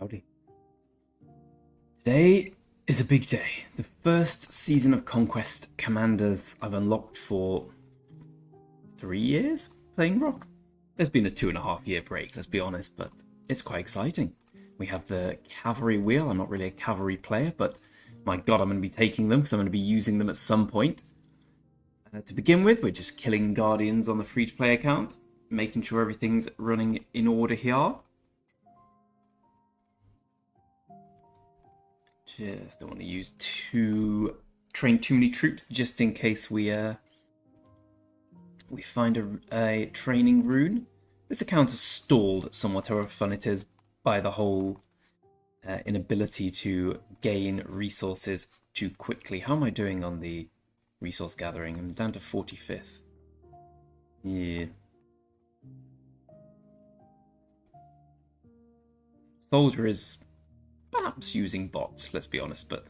Howdy. Today is a big day. The first season of Conquest Commanders I've unlocked for 3 years playing Rock. There's been a 2.5 year break, let's be honest, but it's quite exciting. We have the cavalry wheel. I'm not really a cavalry player, but my god, I'm going to be taking them because I'm going to be using them at some point. To begin with, we're just killing Guardians on the free-to-play account, making sure everything's running in order here. Just don't want to train too many troops, just in case we find a training rune. This account is stalled somewhat, however fun it is, by the whole inability to gain resources too quickly. How am I doing on the resource gathering? I'm down to 45th. Yeah. Soldier is perhaps using bots, let's be honest, but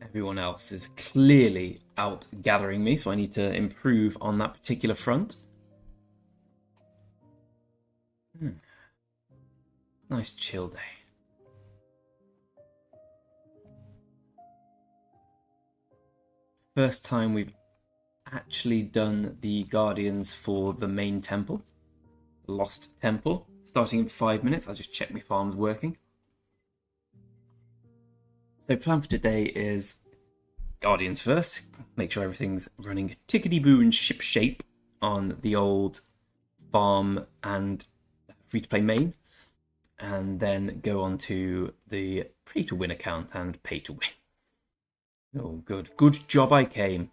everyone else is clearly out gathering me, so I need to improve on that particular front. Nice chill day. First time we've actually done the Guardians for the main temple. Lost Temple. Starting in 5 minutes. I'll just check my farm's working. So plan for today is Guardians first. Make sure everything's running tickety-boo and ship shape on the old farm and free-to-play main. And then go on to the pay-to-win account and pay-to-win. Oh, good. Good job I came.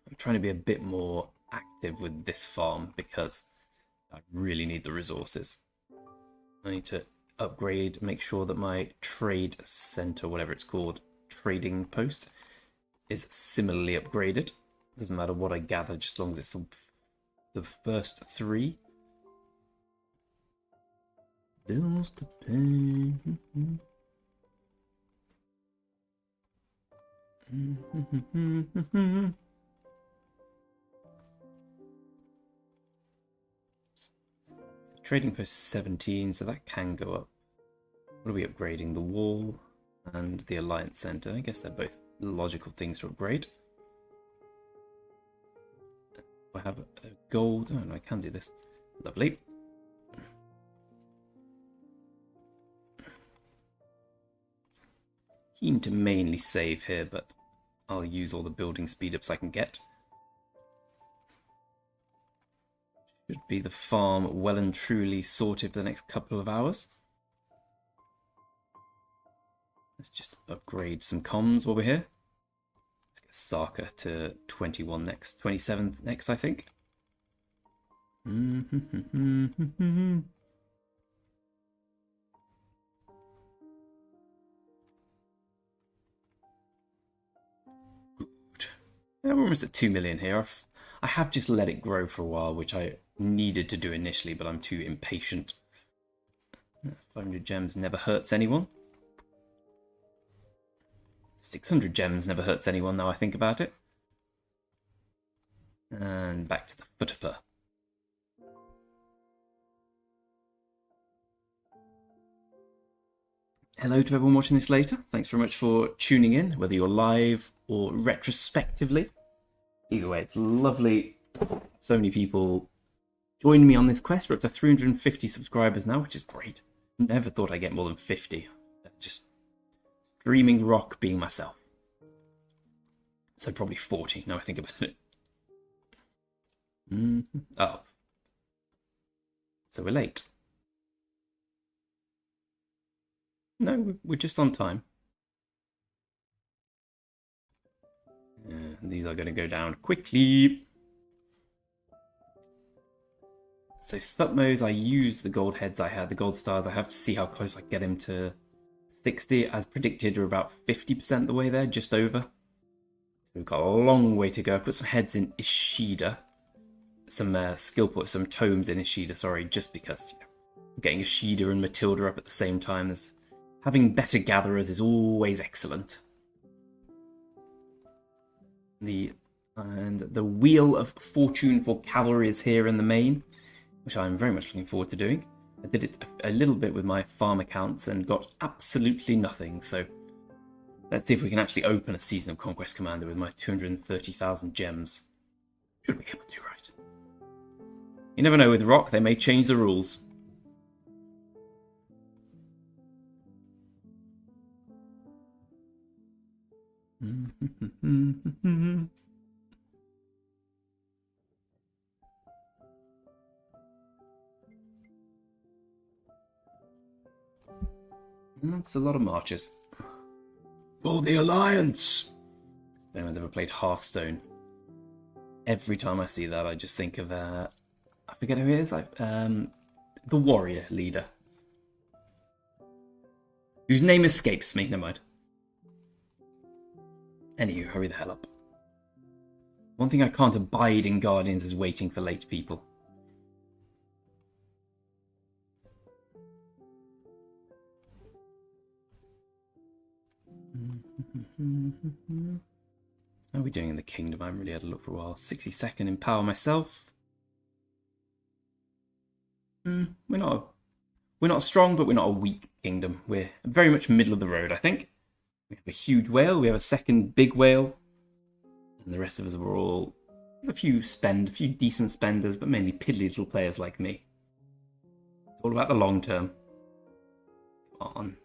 I'm trying to be a bit more active with this farm because I really need the resources. I need to upgrade, make sure that my trade center, whatever it's called, trading post, is similarly upgraded. Doesn't matter what I gather, just as long as it's the first 3. Bills to pay. Trading post 17, so that can go up. What are we upgrading? The wall and the alliance center. I guess they're both logical things to upgrade. I have a gold. Oh no, I can do this. Lovely. Keen to mainly save here, but I'll use all the building speed ups I can get. Should be the farm well and truly sorted for the next couple of hours. Let's just upgrade some comms while we're here. Let's get Saka to 21 next, 27 next, I think. We're almost at 2 million here. I have just let it grow for a while, which I needed to do initially, but I'm too impatient. 500 gems never hurts anyone. 600 gems never hurts anyone, now I think about it. And back to the foot-upper. Hello to everyone watching this later. Thanks very much for tuning in, whether you're live or retrospectively. Either way, it's lovely. So many people joined me on this quest. We're up to 350 subscribers now, which is great. Never thought I'd get more than 50. Just streaming Rock being myself. So probably 40 now I think about it. Oh. So we're late. No, we're just on time. These are going to go down quickly. So Thutmose, I used the gold heads I had, the gold stars. I have to see how close I can get him to 60. As predicted, we're about 50% the way there, just over. So we've got a long way to go. I put some heads in Ishida. Some skill points, some tomes in Ishida, sorry, just because getting Ishida and Matilda up at the same time. Having better gatherers is always excellent. The Wheel of Fortune for cavalry is here in the main. which I'm very much looking forward to doing. I did it a little bit with my farm accounts and got absolutely nothing, so let's see if we can actually open a Season of Conquest Commander with my 230,000 gems. Should be able to, right? You never know, with Rock, they may change the rules. That's a lot of marches. For the Alliance! If anyone's ever played Hearthstone, every time I see that, I just think of, I forget who he is, the warrior leader. Whose name escapes me, never mind. Anywho, hurry the hell up. One thing I can't abide in Guardians is waiting for late people. How are we doing in the kingdom? I haven't really had a look for a while. 62nd in power myself. We're not strong, but we're not a weak kingdom. We're very much middle of the road, I think. We have a huge whale. We have a second big whale, and the rest of us are all a few decent spenders, but mainly piddly little players like me. It's all about the long term. Come on.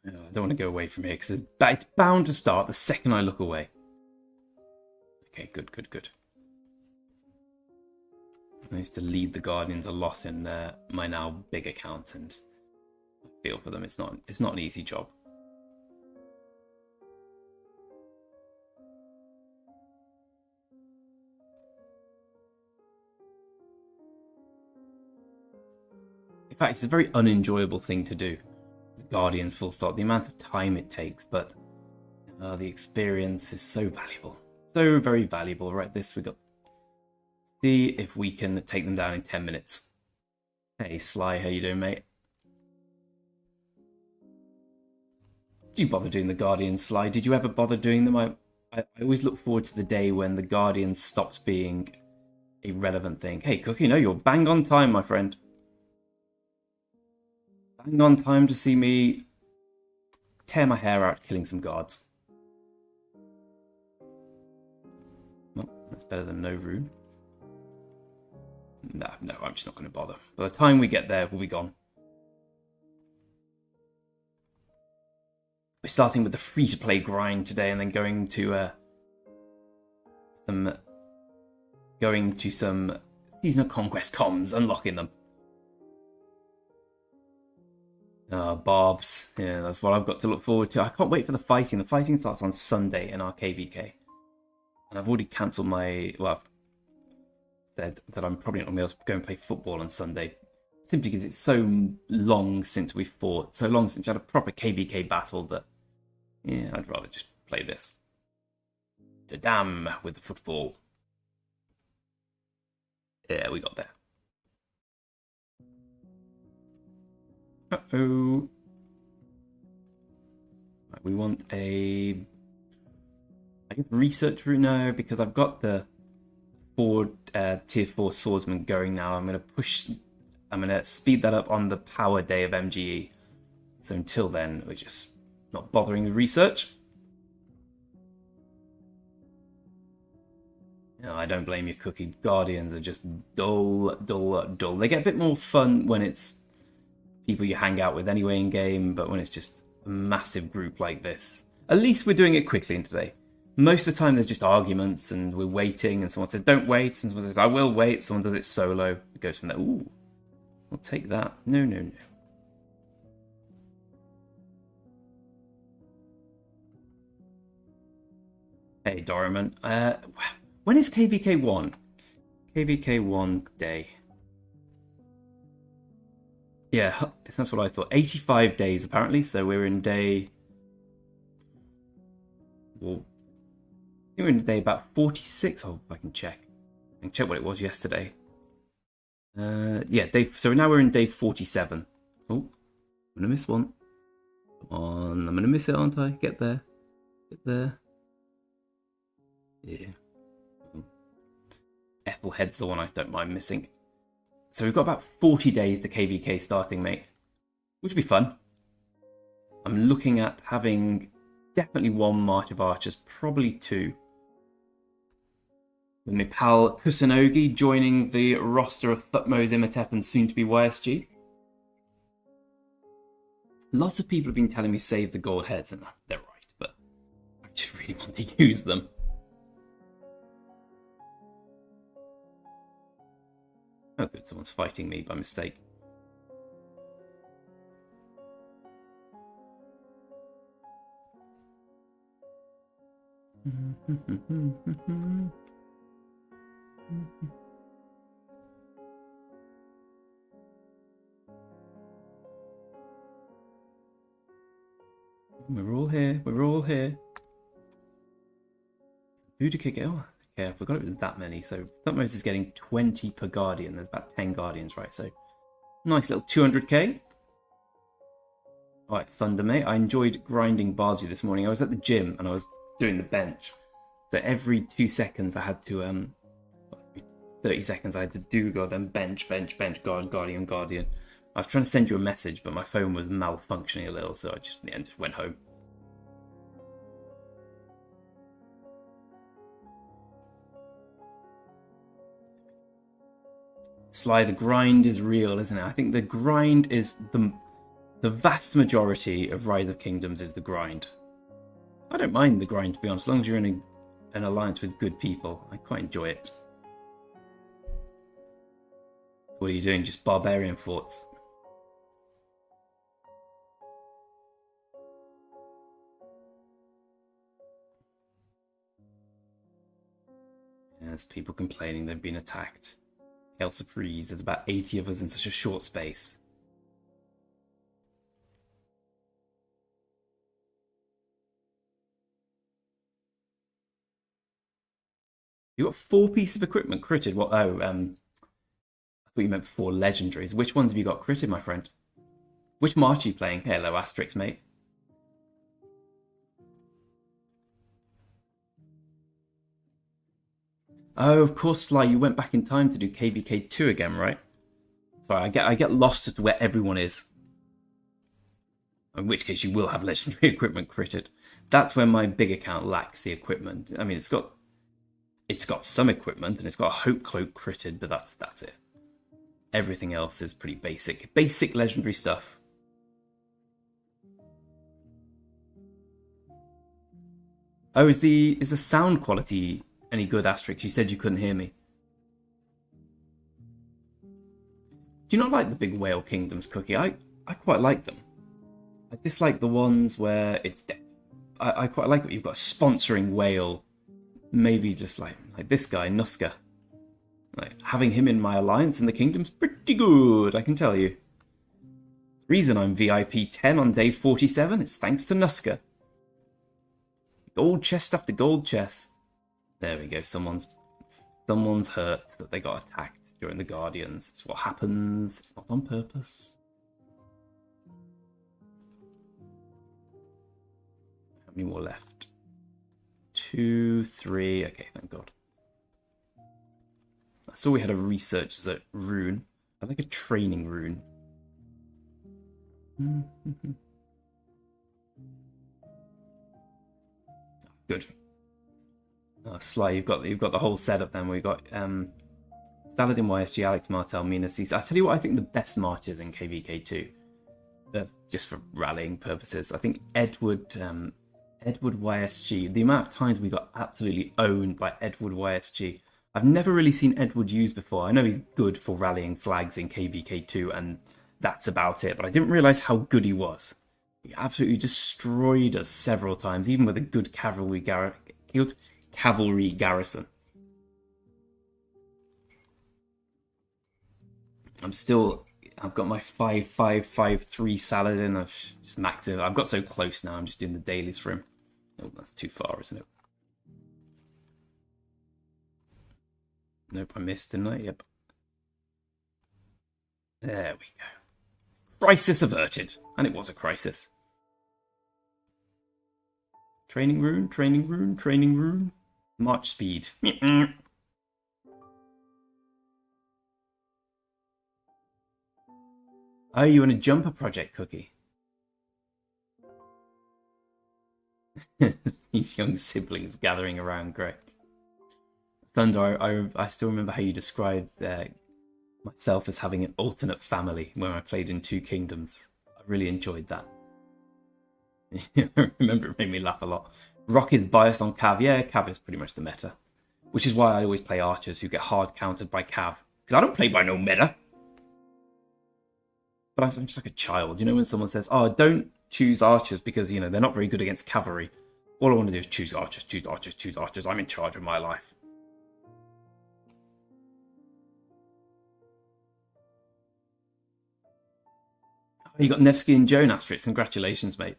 I don't want to go away from here because it's bound to start the second I look away. Okay, good. I used to lead the Guardians a lot in my now big account, and I feel for them. It's not an easy job. In fact, it's a very unenjoyable thing to do. The Guardians, full stop. The amount of time it takes, but the experience is so valuable. So very valuable. Right, we got. See if we can take them down in 10 minutes. Hey, Sly, how you doing, mate? Did you bother doing the Guardians, Sly? Did you ever bother doing them? I always look forward to the day when the Guardians stops being a relevant thing. Hey, Cookie, no, you're bang on time, my friend. Bang on time to see me tear my hair out killing some guards. Well, that's better than no rune. No, I'm just not going to bother. By the time we get there, we'll be gone. We're starting with the free-to-play grind today, and then going to some Season of Conquest comms, unlocking them. Barbs. Yeah, that's what I've got to look forward to. I can't wait for the fighting. The fighting starts on Sunday in our KVK. And I've already cancelled I've said that I'm probably not going to be able to go and play football on Sunday. Simply because it's so long since we fought. So long since we had a proper KVK battle that, yeah, I'd rather just play this. Damn with the football. Yeah, we got there. Uh-oh. Right, we want I guess research route now, because I've got the tier 4 swordsman going now. I'm going to speed that up on the power day of MGE. So until then, we're just not bothering with research. No, I don't blame you, Cookie. Guardians are just dull. They get a bit more fun when it's people you hang out with anyway in game, but when it's just a massive group like this, at least we're doing it quickly in today. Most of the time there's just arguments and we're waiting, and someone says don't wait, and someone says I will wait, someone does it solo. It goes from there. Ooh, I'll take that. No. Hey, Doraemon. When is KVK 1? KVK 1 day. Yeah, that's what I thought. 85 days apparently, so we're in day... Well, I think we're in day about 46. Oh, I can check. I can check what it was yesterday. Yeah, so now we're in day 47. Oh, I'm gonna miss one. Come on, I'm gonna miss it, aren't I? Get there. Get there. Yeah. Ethelhead's the one I don't mind missing. So we've got about 40 days to KVK starting, mate. Which will be fun. I'm looking at having definitely one March of Archers, probably two. With my pal Kusanogi joining the roster of Thutmose, Imhotep, and soon to be YSG. Lots of people have been telling me save the gold heads, and they're right, but I just really want to use them. Oh good, someone's fighting me by mistake. We're all here. We're all here. Who to kick it? Oh, okay, I forgot it was that many. So Thutmose is getting 20 per Guardian. There's about 10 Guardians, right? So nice little 200k. Alright, Thunder, mate. I enjoyed grinding Bargy this morning. I was at the gym and I was doing the bench. So every 2 seconds I had to 30 seconds I had to do go then bench, Guardian. I was trying to send you a message, but my phone was malfunctioning a little, so I just in the end just went home. Sly, the grind is real, isn't it? I think the grind is the vast majority of Rise of Kingdoms is the grind. I don't mind the grind, to be honest, as long as you're in an alliance with good people. I quite enjoy it. So what are you doing? Just barbarian forts? There's people complaining they've been attacked. Hell surprise, there's about 80 of us in such a short space. You got 4 pieces of equipment critted. What? Oh, I thought you meant 4 legendaries. Which ones have you got critted, my friend? Which march are you playing? Hello, Asterix, mate. Oh, of course, Sly, you went back in time to do KVK 2 again, right? Sorry, I get lost as to where everyone is. In which case you will have legendary equipment critted. That's where my big account lacks the equipment. I mean, it's got some equipment and it's got a Hope Cloak critted, but that's it. Everything else is pretty basic. Basic legendary stuff. Oh, is the sound quality any good, Asterix? You said you couldn't hear me. Do you not like the big Whale Kingdoms, Cookie? I quite like them. I dislike the ones where it's... I quite like it. You've got a sponsoring whale. Maybe just like this guy, Nuska. Like, having him in my alliance in the kingdom's pretty good, I can tell you. The reason I'm VIP 10 on day 47 is thanks to Nuska. Gold chest after gold chest. There we go, someone's hurt that they got attacked during the Guardians. It's what happens, it's not on purpose. How many more left? 2, 3, okay, thank God. I saw we had a research rune. I like a training rune. Good. Oh, Sly, you've got the whole setup then. We've got Saladin YSG, Alex Martel, Mina Cisa. I tell you what, I think the best marches in KVK2, just for rallying purposes, I think Edward YSG. The amount of times we got absolutely owned by Edward YSG. I've never really seen Edward used before. I know he's good for rallying flags in KVK2, and that's about it. But I didn't realise how good he was. He absolutely destroyed us several times, even with a good cavalry garrison. I've got my 5-5-5-3 Saladin. I've just maxed it. I've got so close now. I'm just doing the dailies for him. Oh, that's too far, isn't it? Nope, I missed, didn't I? Yep. There we go. Crisis averted. And it was a crisis. Training rune, training rune, training rune. March speed. Oh, you want a jumper project, Cookie? These young siblings gathering around Greg. Thunder, I still remember how you described myself as having an alternate family when I played in Two Kingdoms. I really enjoyed that. I remember it made me laugh a lot. Rock is biased on Cav. Yeah, Cav is pretty much the meta. Which is why I always play archers who get hard countered by Cav. Because I don't play by no meta. But I'm just like a child. You know when someone says, oh, don't choose archers because, you know, they're not very good against cavalry. All I want to do is choose archers, choose archers, choose archers. I'm in charge of my life. Oh, you got Nevsky and Joan Asterix. Congratulations, mate.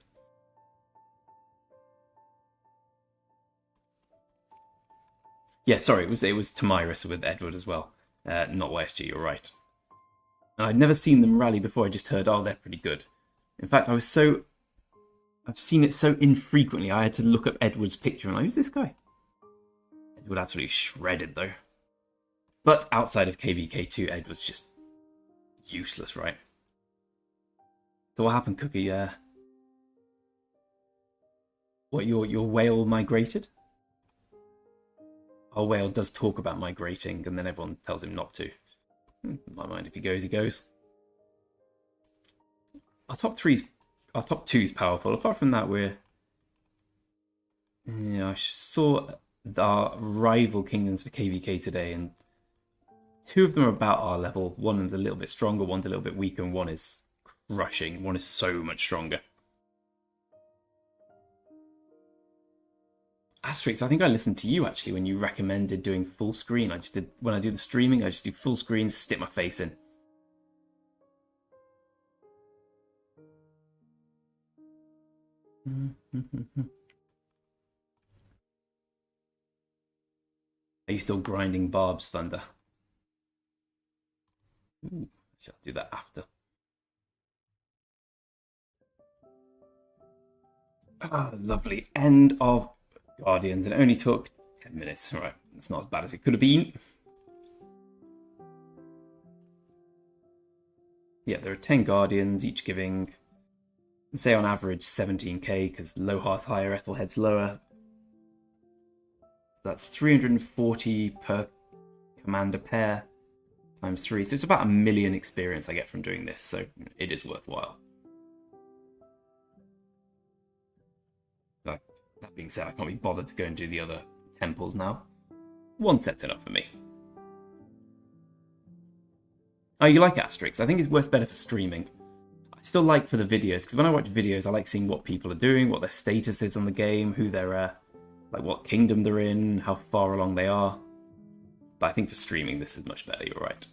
Yeah, sorry, it was Tamiris with Edward as well. Not YSG, you're right. I'd never seen them rally before, I just heard, oh, they're pretty good. In fact, I've seen it so infrequently, I had to look up Edward's picture and who's this guy? Edward absolutely shredded, though. But outside of KVK2, Edward's just useless, right? So what happened, Cookie? What, your whale migrated? Our whale does talk about migrating, and then everyone tells him not to. In my mind, if he goes, he goes. Our top two's powerful. Apart from that, I saw our rival kingdoms for KVK today, and two of them are about our level. One is a little bit stronger, one's a little bit weaker, and one is crushing. One is so much stronger. Asterix, I think I listened to you actually when you recommended doing full screen. When I do the streaming, I just do full screen, stick my face in. Are you still grinding Barb's Thunder? Ooh, I'll do that after. Ah, lovely. End of Guardians. It only took 10 minutes. All right, it's not as bad as it could have been. Yeah, there are 10 Guardians, each giving, say on average, 17k, because low hearth higher, Ethelhead's lower. So that's 340 per commander pair, times 3. So it's about 1 million experience I get from doing this, so it is worthwhile. That being said, I can't be bothered to go and do the other temples now. One sets it up for me. Oh, you like Asterix? I think it works better for streaming. I still like for the videos, because when I watch videos, I like seeing what people are doing, what their status is on the game, who they're, like what kingdom they're in, how far along they are. But I think for streaming, this is much better, you're right.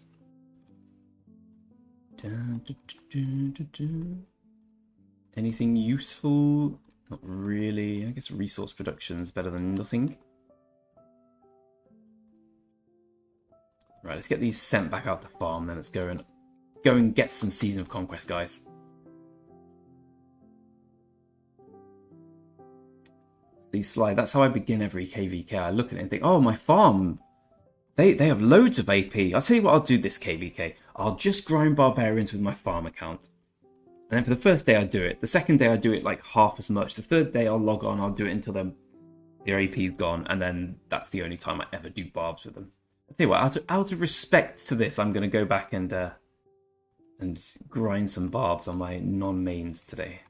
Anything useful? Not really. I guess resource production is better than nothing. Right, let's get these sent back out to farm, then let's go and get some Season of Conquest, guys. These slide. That's how I begin every KVK. I look at it and think, oh, my farm. They have loads of AP. I'll tell you what I'll do this KVK. I'll just grind barbarians with my farm account. And then for the first day I do it. The second day I do it like half as much. The third day I'll log on. I'll do it until their AP's gone. And then that's the only time I ever do barbs with them. I'll tell you what, out of respect to this, I'm going to go back and grind some barbs on my non-mains today.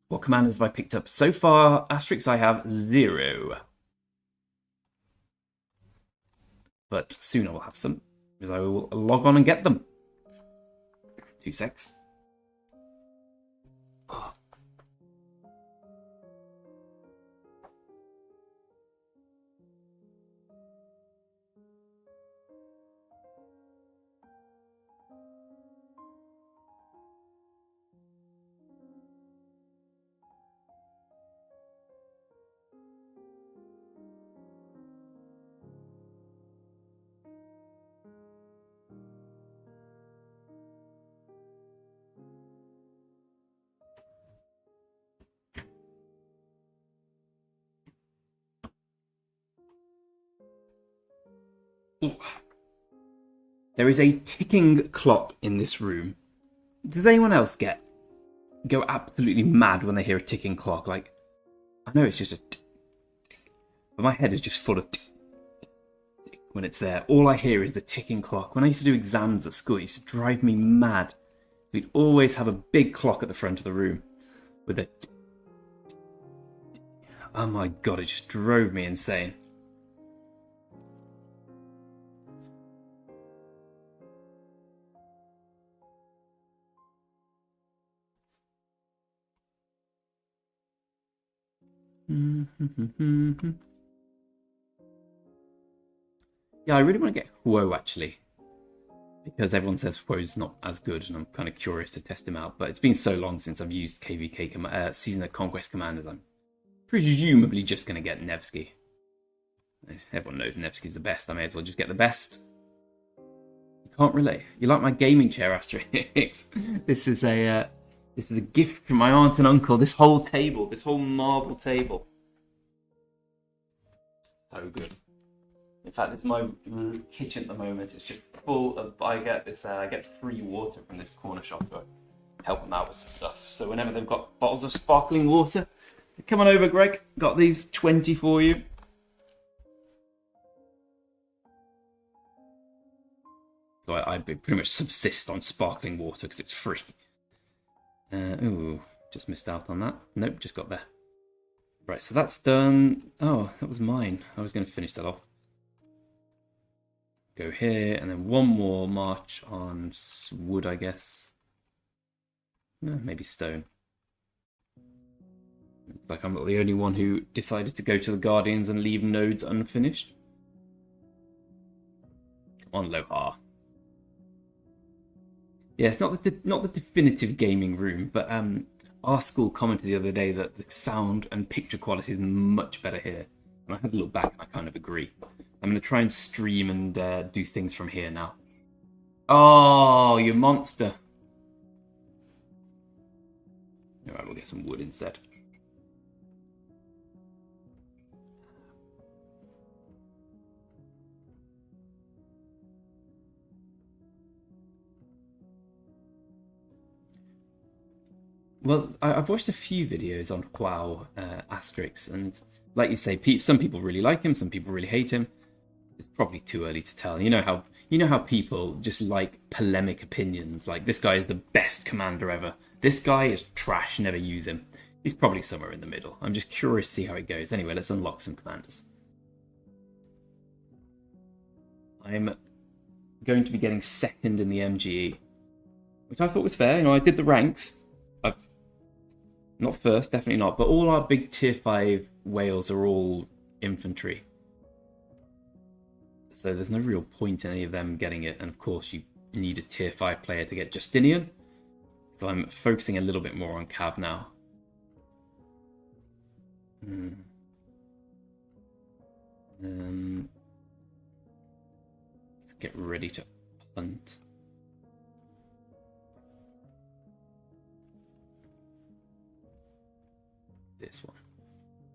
What commanders have I picked up? So far, Asterix, I have 0. But soon I will have some, because I will log on and get them. 2 secs. Oh. Ooh. There is a ticking clock in this room. Does anyone else go absolutely mad when they hear a ticking clock? Like, I know it's just a tick, but my head is just full of tick when it's there. All I hear is the ticking clock. When I used to do exams at school, it used to drive me mad. We'd always have a big clock at the front of the room with a tick. Oh my god, it just drove me insane. Yeah, I really want to get Huo actually, because everyone says Huo's not as good, and I'm kind of curious to test him out. But it's been so long since I've used KVK Season of Conquest Commanders. I'm presumably just going to get Nevsky. Everyone knows Nevsky's the best. I may as well just get the best. You can't relate. You like my gaming chair, Asterix? This is a gift from my aunt and uncle. This whole table, this whole marble table, so good. In fact, it's my kitchen at the moment. It's just full of. I get free water from this corner shop to help them out with some stuff. So whenever they've got bottles of sparkling water, come on over, Greg. Got these 20 for you. So I pretty much subsist on sparkling water because it's free. Ooh, just missed out on that. Nope, just got there. Right, so that's done. Oh, that was mine. I was going to finish that off. Go here, and then one more march on wood, I guess. No, maybe stone. It's like I'm not the only one who decided to go to the Guardians and leave nodes unfinished. Come on, Lohar. Yeah, it's not the definitive gaming room, but our school commented the other day that the sound and picture quality is much better here. And I had a look back and I kind of agree. I'm going to try and stream and do things from here now. Oh, you monster. Alright, we'll get some wood instead. Well, I've watched a few videos on WoW Asterix, and like you say, some people really like him, some people really hate him. It's probably too early to tell. You know how people just like polemic opinions. Like, this guy is the best commander ever. This guy is trash. Never use him. He's probably somewhere in the middle. I'm just curious to see how it goes. Anyway, let's unlock some commanders. I'm going to be getting second in the MGE, which I thought was fair. You know, I did the ranks. Not first, definitely not. But all our big tier 5 whales are all infantry. So there's no real point in any of them getting it. And of course, you need a tier 5 player to get Justinian. So I'm focusing a little bit more on Cav now. Let's get ready to hunt. This one.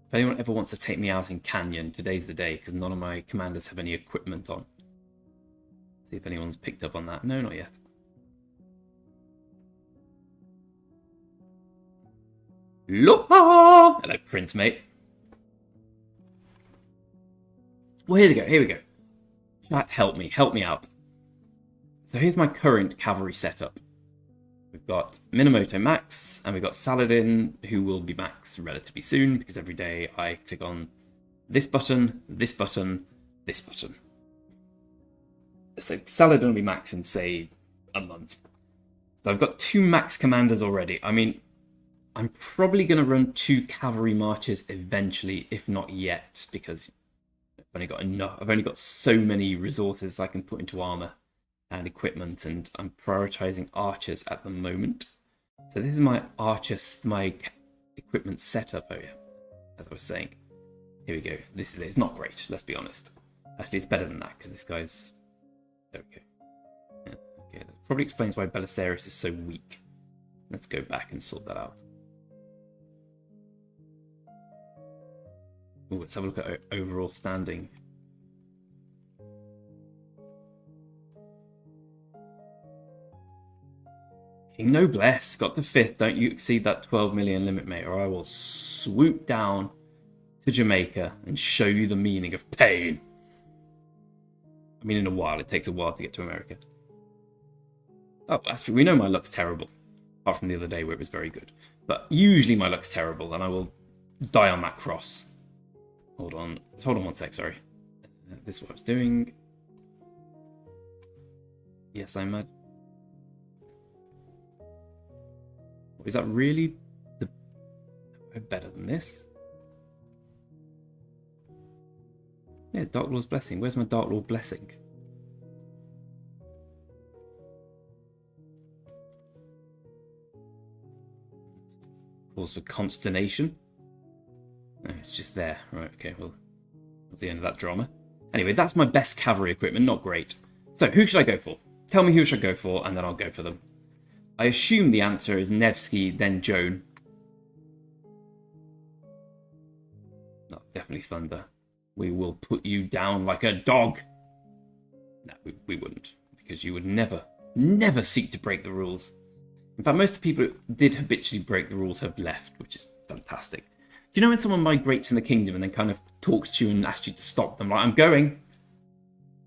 If anyone ever wants to take me out in Canyon, today's the day, because none of my commanders have any equipment on. See if anyone's picked up on that. No, not yet. Aloha! Hello, Prince, mate. Well, here we go. Chat, help me out. So here's my current cavalry setup. We've got Minamoto max, and we've got Saladin, who will be max relatively soon, because every day I click on this button, this button, this button. So Saladin will be max in, say, a month. So I've got 2 max commanders already. I mean, I'm probably going to run 2 cavalry marches eventually, if not yet, because I've only got so many resources I can put into armor and equipment, and I'm prioritizing archers at the moment. So this is my my equipment setup. Oh yeah, as I was saying. Here we go. This is it. It's not great, let's be honest. Actually, it's better than that, because this guy's okay. Yeah, okay, that probably explains why Belisarius is so weak. Let's go back and sort that out. Ooh, let's have a look at overall standing. King Noblesse got the 5th. Don't you exceed that 12 million limit, mate, or I will swoop down to Jamaica and show you the meaning of pain. I mean, in a while. It takes a while to get to America. Oh, that's true. We know my luck's terrible. Apart from the other day where it was very good. But usually my luck's terrible, and I will die on that cross. Hold on. Hold on one sec, sorry. This is what I was doing. Yes, I'm mad. Is that really the better than this? Yeah, Dark Lord's Blessing. Where's my Dark Lord Blessing? Cause for consternation. No, it's just there. Right, okay, well, that's the end of that drama. Anyway, that's my best cavalry equipment. Not great. So, who should I go for? Tell me who should I go for, and then I'll go for them. I assume the answer is Nevsky, then Joan. No, definitely Thunder. We will put you down like a dog. No, we wouldn't. Because you would never seek to break the rules. In fact, most of the people who did habitually break the rules have left, which is fantastic. Do you know when someone migrates in the kingdom and then kind of talks to you and asks you to stop them? Like, I'm going.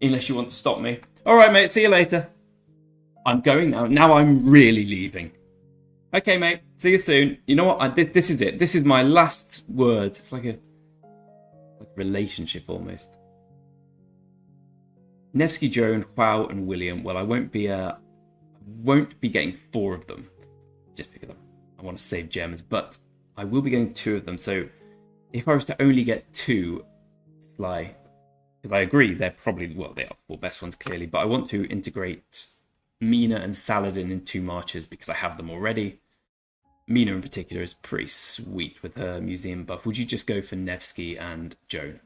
Unless you want to stop me. All right, mate, see you later. I'm going now. Now I'm really leaving. Okay, mate. See you soon. You know what? This is it. This is my last words. It's like a relationship almost. Nevsky, Joan, Wow, and William. Well, I won't be getting 4 of them just because I want to save gems, but I will be getting 2 of them. So if I was to only get 2, Sly, because I agree they're probably they are 4 best ones clearly, but I want to integrate Mina and Saladin in 2 marches because I have them already. Mina in particular is pretty sweet with her museum buff. Would you just go for Nevsky and Joan?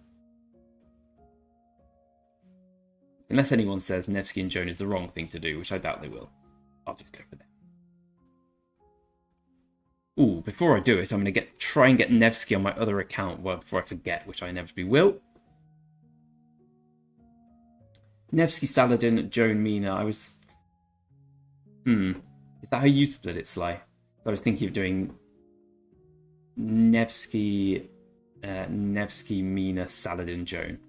Unless anyone says Nevsky and Joan is the wrong thing to do, which I doubt they will. I'll just go for them. Ooh, before I do it, I'm going to try and get Nevsky on my other account before I forget, which I inevitably will. Nevsky, Saladin, Joan, Mina. I was... Is that how you split it, Sly? I was thinking of doing Nevsky, Mina, Saladin, Joan.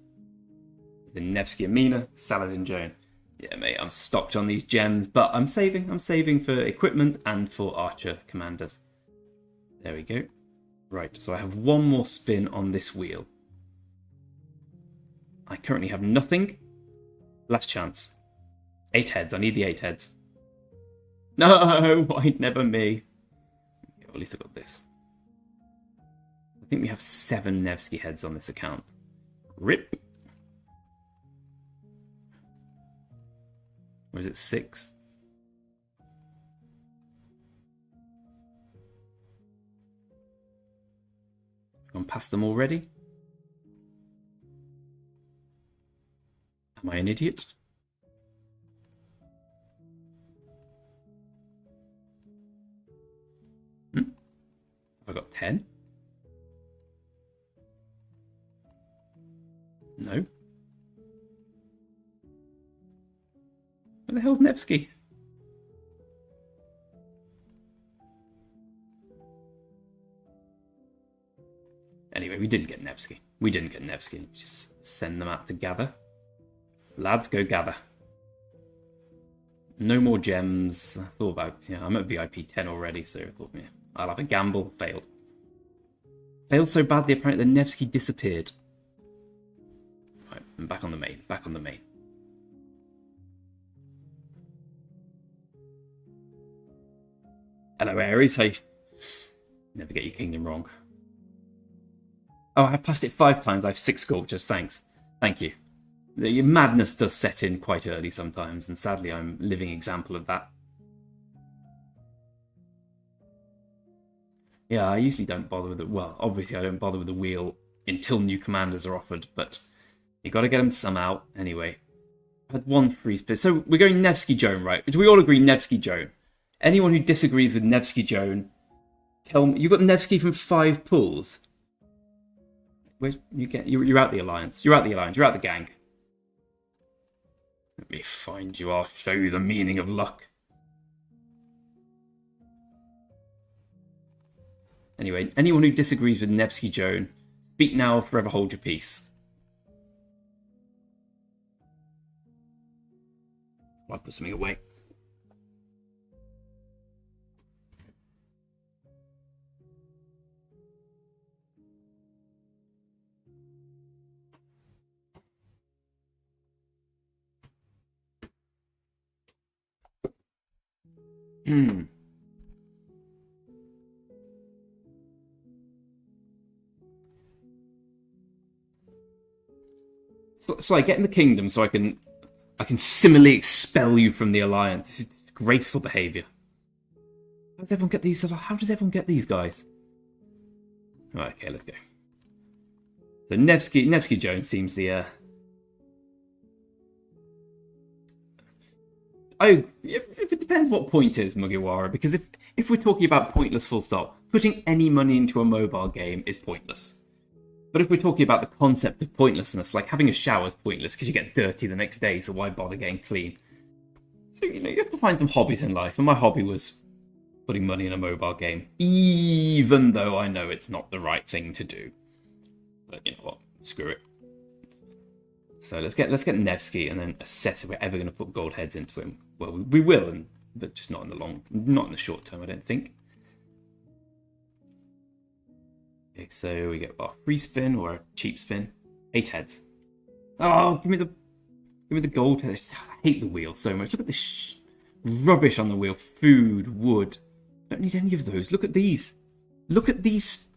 Then Nevsky and Mina, Saladin, Joan. Yeah, mate, I'm stocked on these gems, but I'm saving. I'm saving for equipment and for archer commanders. There we go. Right, so I have 1 more spin on this wheel. I currently have nothing. Last chance. 8 heads. I need the 8 heads. No, why never me? Well, at least I got this. I think we have 7 Nevsky heads on this account. Rip. Or is it 6? Gone past them already? Am I an idiot? Have I got 10? No. Where the hell's Nevsky? Anyway, we didn't get Nevsky. We didn't get Nevsky. Just send them out to gather. Lads, go gather. No more gems. I thought about, I'm at VIP 10 already, so I thought, I'll have a gamble. Failed. Failed so badly, apparently, that Nevsky disappeared. Right, I'm back on the main. Back on the main. Hello, Aries. Hey. Never get your kingdom wrong. Oh, I passed it 5 times. I have 6 sculptures. Thanks. Thank you. The madness does set in quite early sometimes, and sadly I'm a living example of that. Yeah, I usually don't bother with it. Well, obviously I don't bother with the wheel until new commanders are offered, but you got to get them somehow. Anyway, I had 1 free spin. So we're going Nevsky Joan, right? Do we all agree Nevsky Joan? Anyone who disagrees with Nevsky Joan, tell me. You got Nevsky from 5 pulls. Where's you're out the alliance. You're out the alliance. You're out the gang. Let me find you. I'll show you the meaning of luck. Anyway, anyone who disagrees with Nevsky Joan, speak now or forever hold your peace. I'll put something away. So I get in the kingdom so I can similarly expel you from the alliance. This is graceful behaviour. How does everyone get these? How does everyone get these guys? Right, okay, let's go. So Nevsky Jones seems the it depends what point is, Mugiwara, because if we're talking about pointless full stop, putting any money into a mobile game is pointless. But if we're talking about the concept of pointlessness, like having a shower is pointless because you get dirty the next day, so why bother getting clean? So, you have to find some hobbies in life, and my hobby was putting money in a mobile game, even though I know it's not the right thing to do. But you know what? Screw it. So let's get Nevsky and then assess if we're ever going to put gold heads into him. Well, we will, but just not in the short term, I don't think. Okay, so we get our free spin or a cheap spin. 8 heads. Oh, give me the gold heads. I hate the wheel so much. Look at this rubbish on the wheel. Food, wood. I don't need any of those. Look at these. Look at these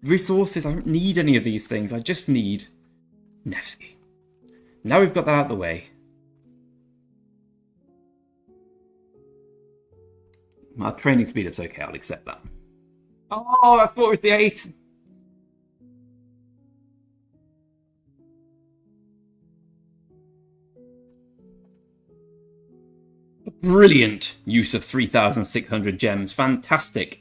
resources. I don't need any of these things. I just need Nevsky. Now we've got that out of the way. My training speed up's okay, I'll accept that. Oh, I thought it was the 8. Brilliant use of 3,600 gems. Fantastic.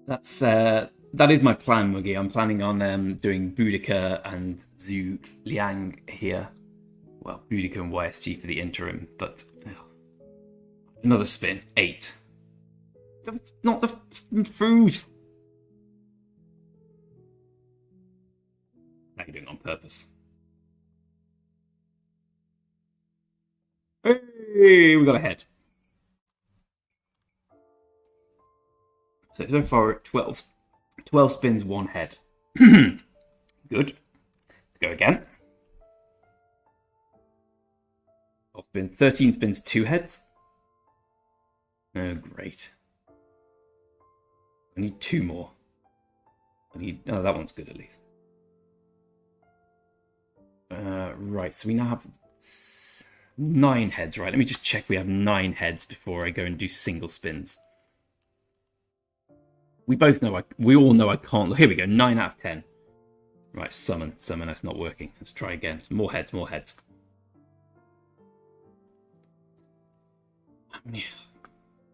That is my plan, Mugi. I'm planning on doing Boudica and Zhu Liang here. Well, Boudica and YSG for the interim, but another spin. 8. Not the food. Now you're doing it on purpose. Hey, we got a head. So far at 12 spins, 1 head. Good. Let's go again. 13 spins, 2 heads. Oh, great. I need 2 more. Oh, that one's good at least. Right, so we now have 9 heads, right? Let me just check we have 9 heads before I go and do single spins. We all know I can't. Here we go, 9 out of 10. Right, summon, that's not working. Let's try again. More heads. How many?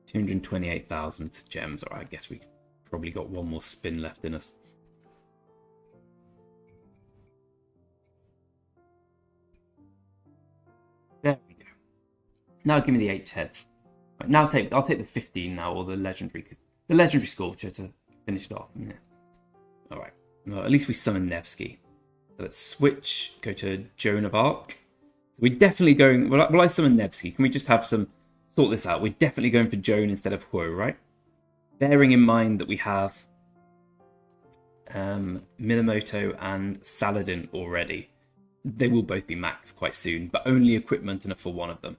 228,000 gems. Alright, I guess we probably got one more spin left in us. There we go. Now give me the 8 heads. Right, now I'll take the 15 now, or the legendary sculpture to finish it off. Yeah. All right. Well, at least we summon Nevsky. So let's switch. Go to Joan of Arc. So we're definitely going. Well, I summon Nevsky. Can we just have some sort this out? We're definitely going for Joan instead of Huo, right? Bearing in mind that we have Minamoto and Saladin already. They will both be maxed quite soon, but only equipment enough for one of them.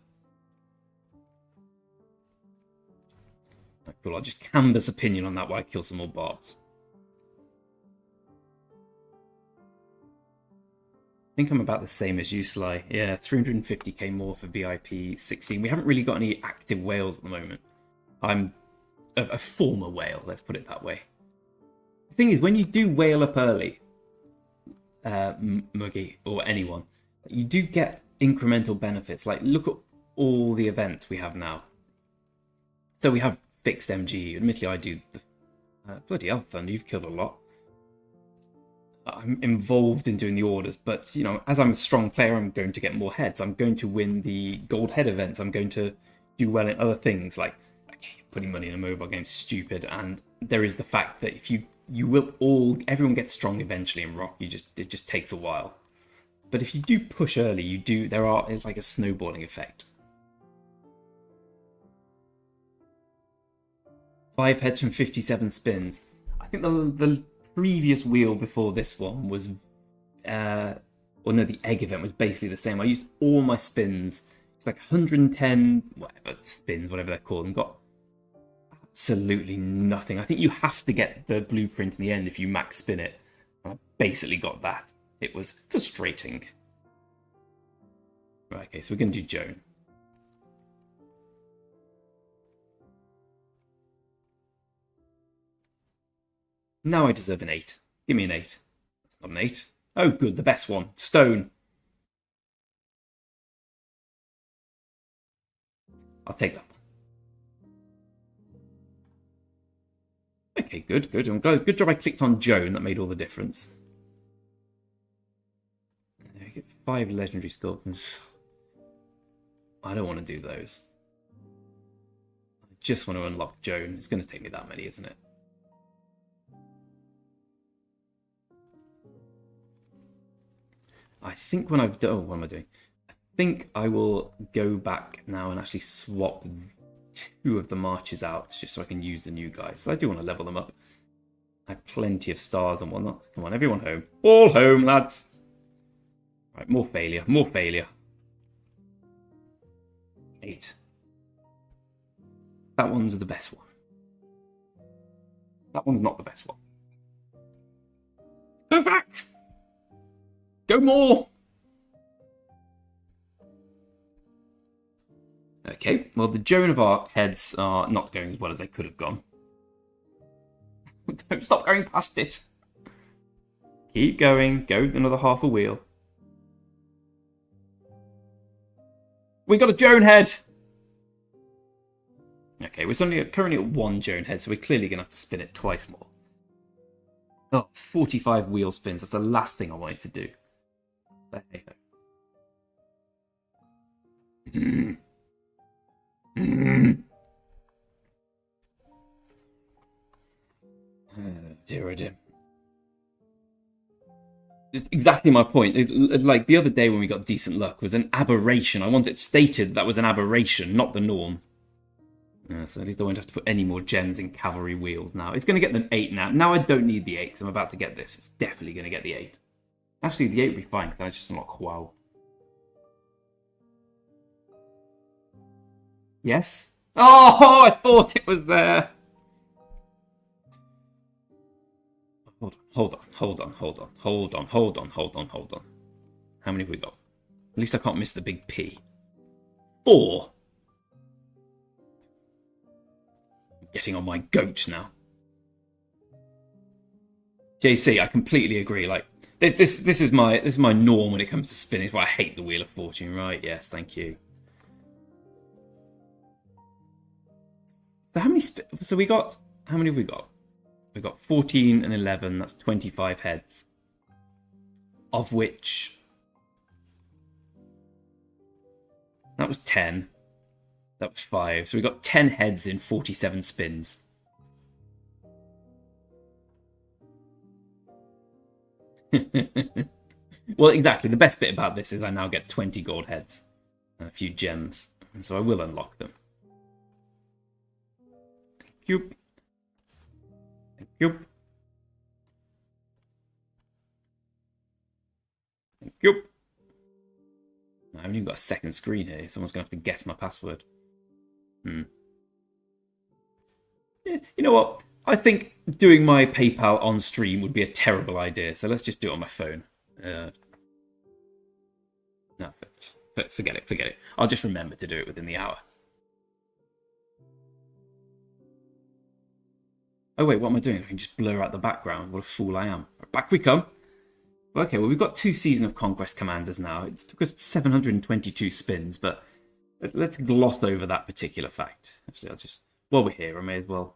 Cool, I'll just canvass opinion on that while I kill some more Barbs. I think I'm about the same as you, Sly. Yeah, 350k more for VIP 16. We haven't really got any active whales at the moment. I'm a former whale, let's put it that way. The thing is, when you do whale up early, Muggy, or anyone, you do get incremental benefits. Like, look at all the events we have now. So we have fixed MGE. Admittedly, I do. Bloody hell, Thunder, you've killed a lot. I'm involved in doing the orders, but, you know, as I'm a strong player, I'm going to get more heads. I'm going to win the gold head events. I'm going to do well in other things, like Putting money in a mobile game is stupid, and there is the fact that if everyone gets strong eventually in Rock. It just takes a while. But if you do push early, it's like a snowballing effect. 5 heads from 57 spins. I think the previous wheel before this one was, the egg event was basically the same. I used all my spins. It's like 110 spins, whatever they're called, and got absolutely nothing. I think you have to get the blueprint in the end if you max spin it. And I basically got that. It was frustrating. Right, okay, so we're going to do Joan. Now I deserve an 8. Give me an 8. That's not an 8. Oh, good, the best one. Stone. I'll take that one. Okay, good. Good job I clicked on Joan. That made all the difference. There we get 5 legendary sculptures. I don't want to do those. I just want to unlock Joan. It's going to take me that many, isn't it? I think when I've done... Oh, what am I doing? I think I will go back now and actually swap 2 of the marches out just so I can use the new guys. So I do want to level them up. I have plenty of stars and whatnot. Come on, everyone home. All home, lads. Right, more failure. 8. That one's the best one. That one's not the best one. Go back! Go more! Okay, well, the Joan of Arc heads are not going as well as they could have gone. Don't stop going past it. Keep going. Go another half a wheel. We got a Joan head! Okay, we're currently at 1 Joan head, so we're clearly going to have to spin it twice more. Oh, 45 wheel spins. That's the last thing I wanted to do. But hey ho. Dear, oh dear. It's exactly my point. Like the other day when we got decent luck was an aberration. I want it stated that was an aberration, not the norm. So at least I won't have to put any more gems in cavalry wheels now. It's going to get an 8 now. Now I don't need the 8 because I'm about to get this. It's definitely going to get the 8. Actually, the 8 will be fine because I just unlock wow. Yes? Oh, I thought it was there. Hold on. How many have we got? At least I can't miss the big P. 4. I'm getting on my goat now. JC, I completely agree. Like this is my norm when it comes to spinning. It's why I hate the Wheel of Fortune. Right? Yes, thank you. So how many? So we got. How many have we got? We got 14 and 11. That's 25 heads. Of which that was 10. That was 5. So we got 10 heads in 47 spins. Well, exactly. The best bit about this is I now get 20 gold heads and a few gems. And so I will unlock them. Thank you. Thank you. Thank you. I haven't even got a second screen here. Someone's going to have to guess my password. Yeah, you know what? I think doing my PayPal on stream would be a terrible idea. So let's just do it on my phone. No, forget it. I'll just remember to do it within the hour. Oh wait, what am I doing? I can just blur out the background. What a fool I am. Back we come. Okay, well, we've got 2 Season of Conquest commanders now. It took us 722 spins, but let's gloss over that particular fact. Actually, while we're here, I may as well.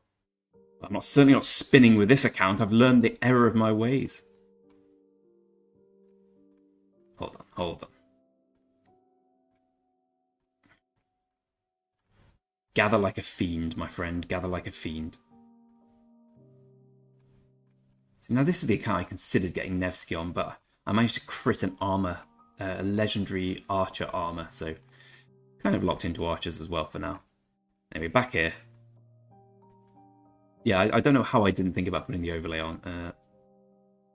I'm certainly not spinning with this account. I've learned the error of my ways. Hold on. Gather like a fiend, my friend. Gather like a fiend. So now this is the account I considered getting Nevsky on, but I managed to crit an armor, a legendary archer armor, so kind of locked into archers as well for now. Anyway, back here. Yeah, I don't know how I didn't think about putting the overlay on.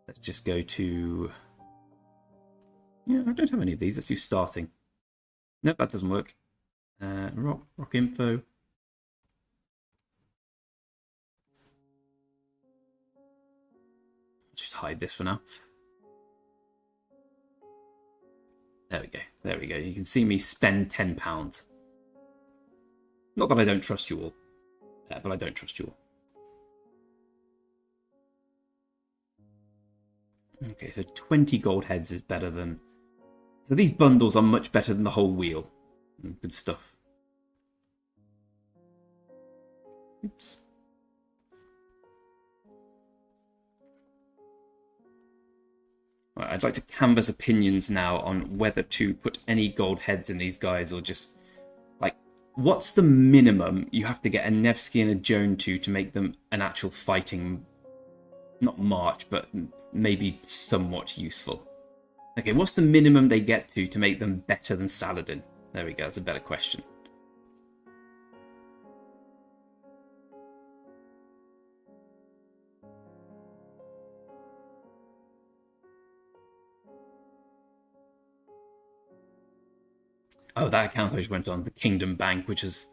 Let's just go to... Yeah, I don't have any of these. Let's do starting. Nope, that doesn't work. Rock info. Just hide this for now. There we go. There we go. You can see me spend £10. Not that I don't trust you all, but I don't trust you all. Okay, so 20 gold heads is better than... So these bundles are much better than the whole wheel. Good stuff. Oops. Right, I'd like to canvass opinions now on whether to put any gold heads in these guys or just... Like, what's the minimum you have to get a Nevsky and a Joan to make them an actual fighting... Not march, but maybe somewhat useful. Okay, what's the minimum they get to make them better than Saladin? There we go, that's a better question. Oh, that account I just went on, the Kingdom Bank, which is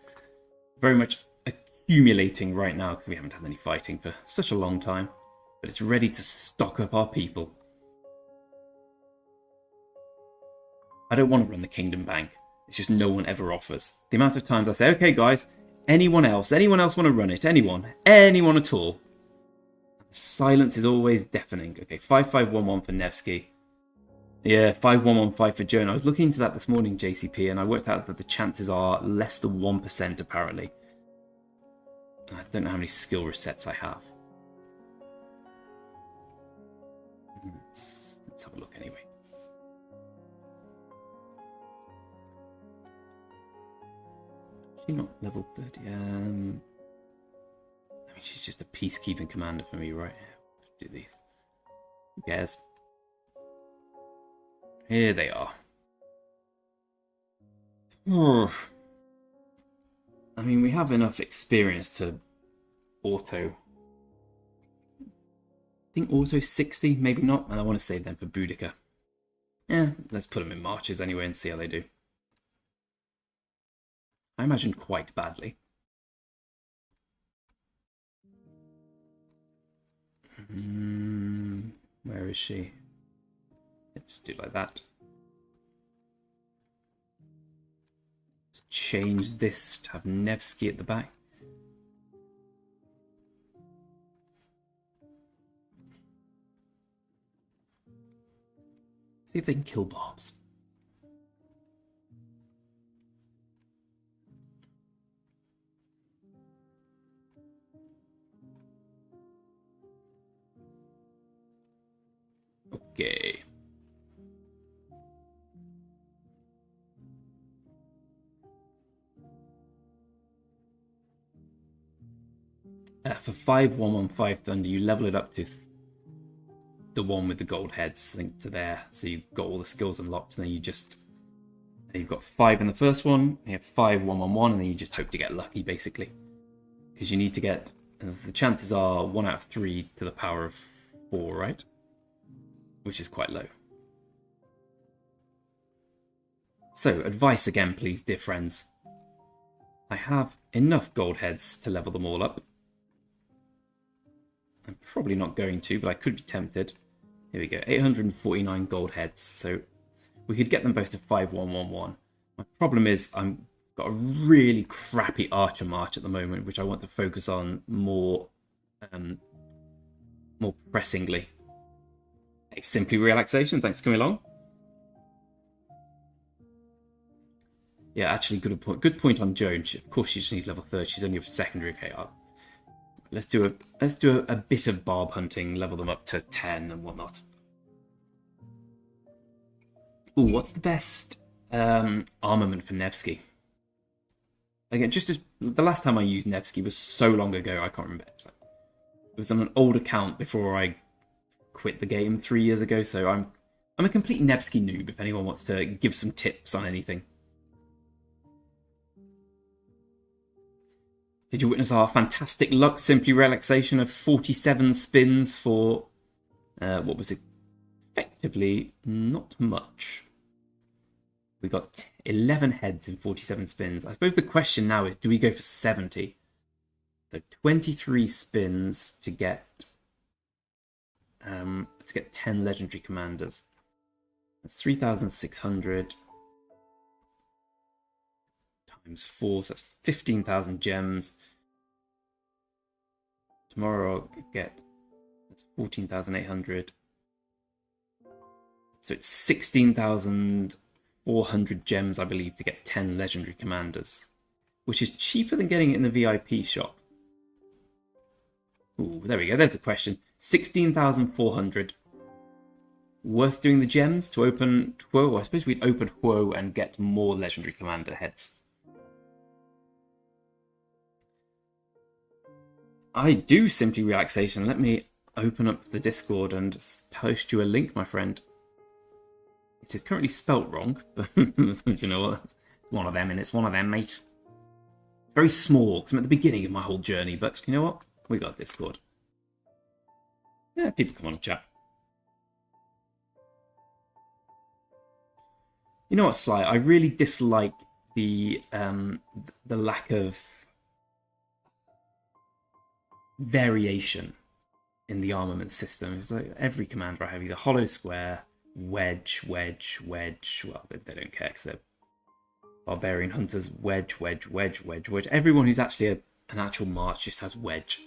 very much accumulating right now because we haven't had any fighting for such a long time. But it's ready to stock up our people. I don't want to run the Kingdom Bank. It's just no one ever offers. The amount of times I say, okay guys, anyone else want to run it? Anyone at all? The silence is always deafening. Okay, 5511 for Nevsky. Yeah, 5115 for Joan. I was looking into that this morning, JCP, and I worked out that the chances are less than 1% apparently. I don't know how many skill resets I have. Let's have a look anyway. She's not level 30. I mean, she's just a peacekeeping commander for me, right? Do these. Who cares? Here they are. I mean, we have enough experience to auto. I think auto 60, maybe not, and I want to save them for Boudica. Yeah, let's put them in marches anyway and see how they do. I imagine quite badly. Where is she? Let's do it like that. Let's change this to have Nevsky at the back. See if they can kill Barbs. Okay. For 5115 Thunder, you level it up to the one with the gold heads linked to there. So you've got all the skills unlocked, and then you've got 5 in the first one, you have 5111, and then you just hope to get lucky, basically. Because you need to get, the chances are 1 out of 3 to the power of 4, right? Which is quite low. So, advice again, please, dear friends. I have enough gold heads to level them all up. I'm probably not going to, but I could be tempted. Here we go, 849 gold heads. So we could get them both to 5111. My problem is I've got a really crappy archer march at the moment, which I want to focus on more pressingly. Hey, Simply Relaxation, thanks for coming along. Yeah, actually, good point on Joan. Of course, she just needs level 30. She's only a secondary. Okay, let's do a bit of Barb hunting, level them up to 10 and whatnot. Ooh, what's the best armament for Nevsky? again, the last time I used Nevsky was so long ago, I can't remember. It was on an old account before I quit the game 3 years ago, so I'm a complete Nevsky noob if anyone wants to give some tips on anything. Did you witness our fantastic luck simply relaxation of 47 spins for what was effectively not much? We got 11 heads in 47 spins. I suppose the question now is, do we go for 70? So 23 spins to get 10 legendary commanders. That's 3,600 times 4, so that's 15,000 gems. Tomorrow I'll get, that's 14,800. So it's 16,400 gems, I believe, to get 10 legendary commanders, which is cheaper than getting it in the VIP shop. Ooh, there we go, there's the question. 16,400. Worth doing the gems to open Huo? I suppose we'd open Huo and get more legendary commander heads. I do simply relaxation. Let me open up the Discord and post you a link, my friend. It is currently spelt wrong, but you know what? It's one of them, and it's one of them, mate. Very small, because I'm at the beginning of my whole journey, but you know what? We got Discord. Yeah, people come on and chat. You know what, Sly? I really dislike the lack of variation in the armament system. It's like every commander I have either hollow square, wedge. Well, they don't care because they're barbarian hunters. Wedge. Everyone who's actually an actual march just has wedge.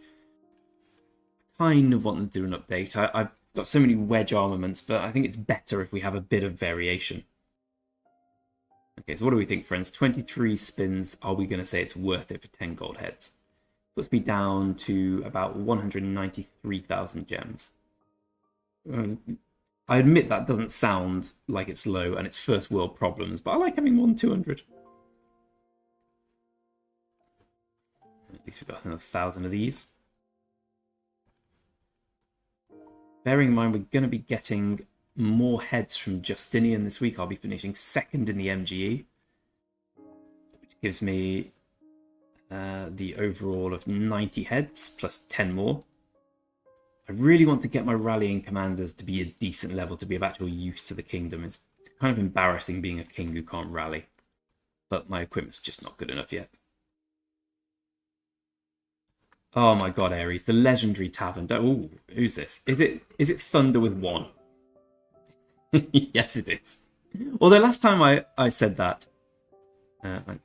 I kind of want them to do an update. I've got so many wedge armaments, but I think it's better if we have a bit of variation. Okay, so what do we think, friends? 23 spins. Are we going to say it's worth it for 10 gold heads? Puts me down to about 193,000 gems. I admit that doesn't sound like it's low and it's first world problems, but I like having more than 200. At least we've got another 1,000 of these. Bearing in mind we're going to be getting more heads from Justinian this week. I'll be finishing second in the MGE, which gives me the overall of 90 heads plus 10 more. I really want to get my rallying commanders to be a decent level to be of actual use to the kingdom. It's kind of embarrassing being a king who can't rally, but my equipment's just not good enough yet. Oh my god, Ares, the legendary tavern. Oh, who's this? Is it Thunder with 1? Yes, it is. Although last time I said that, let's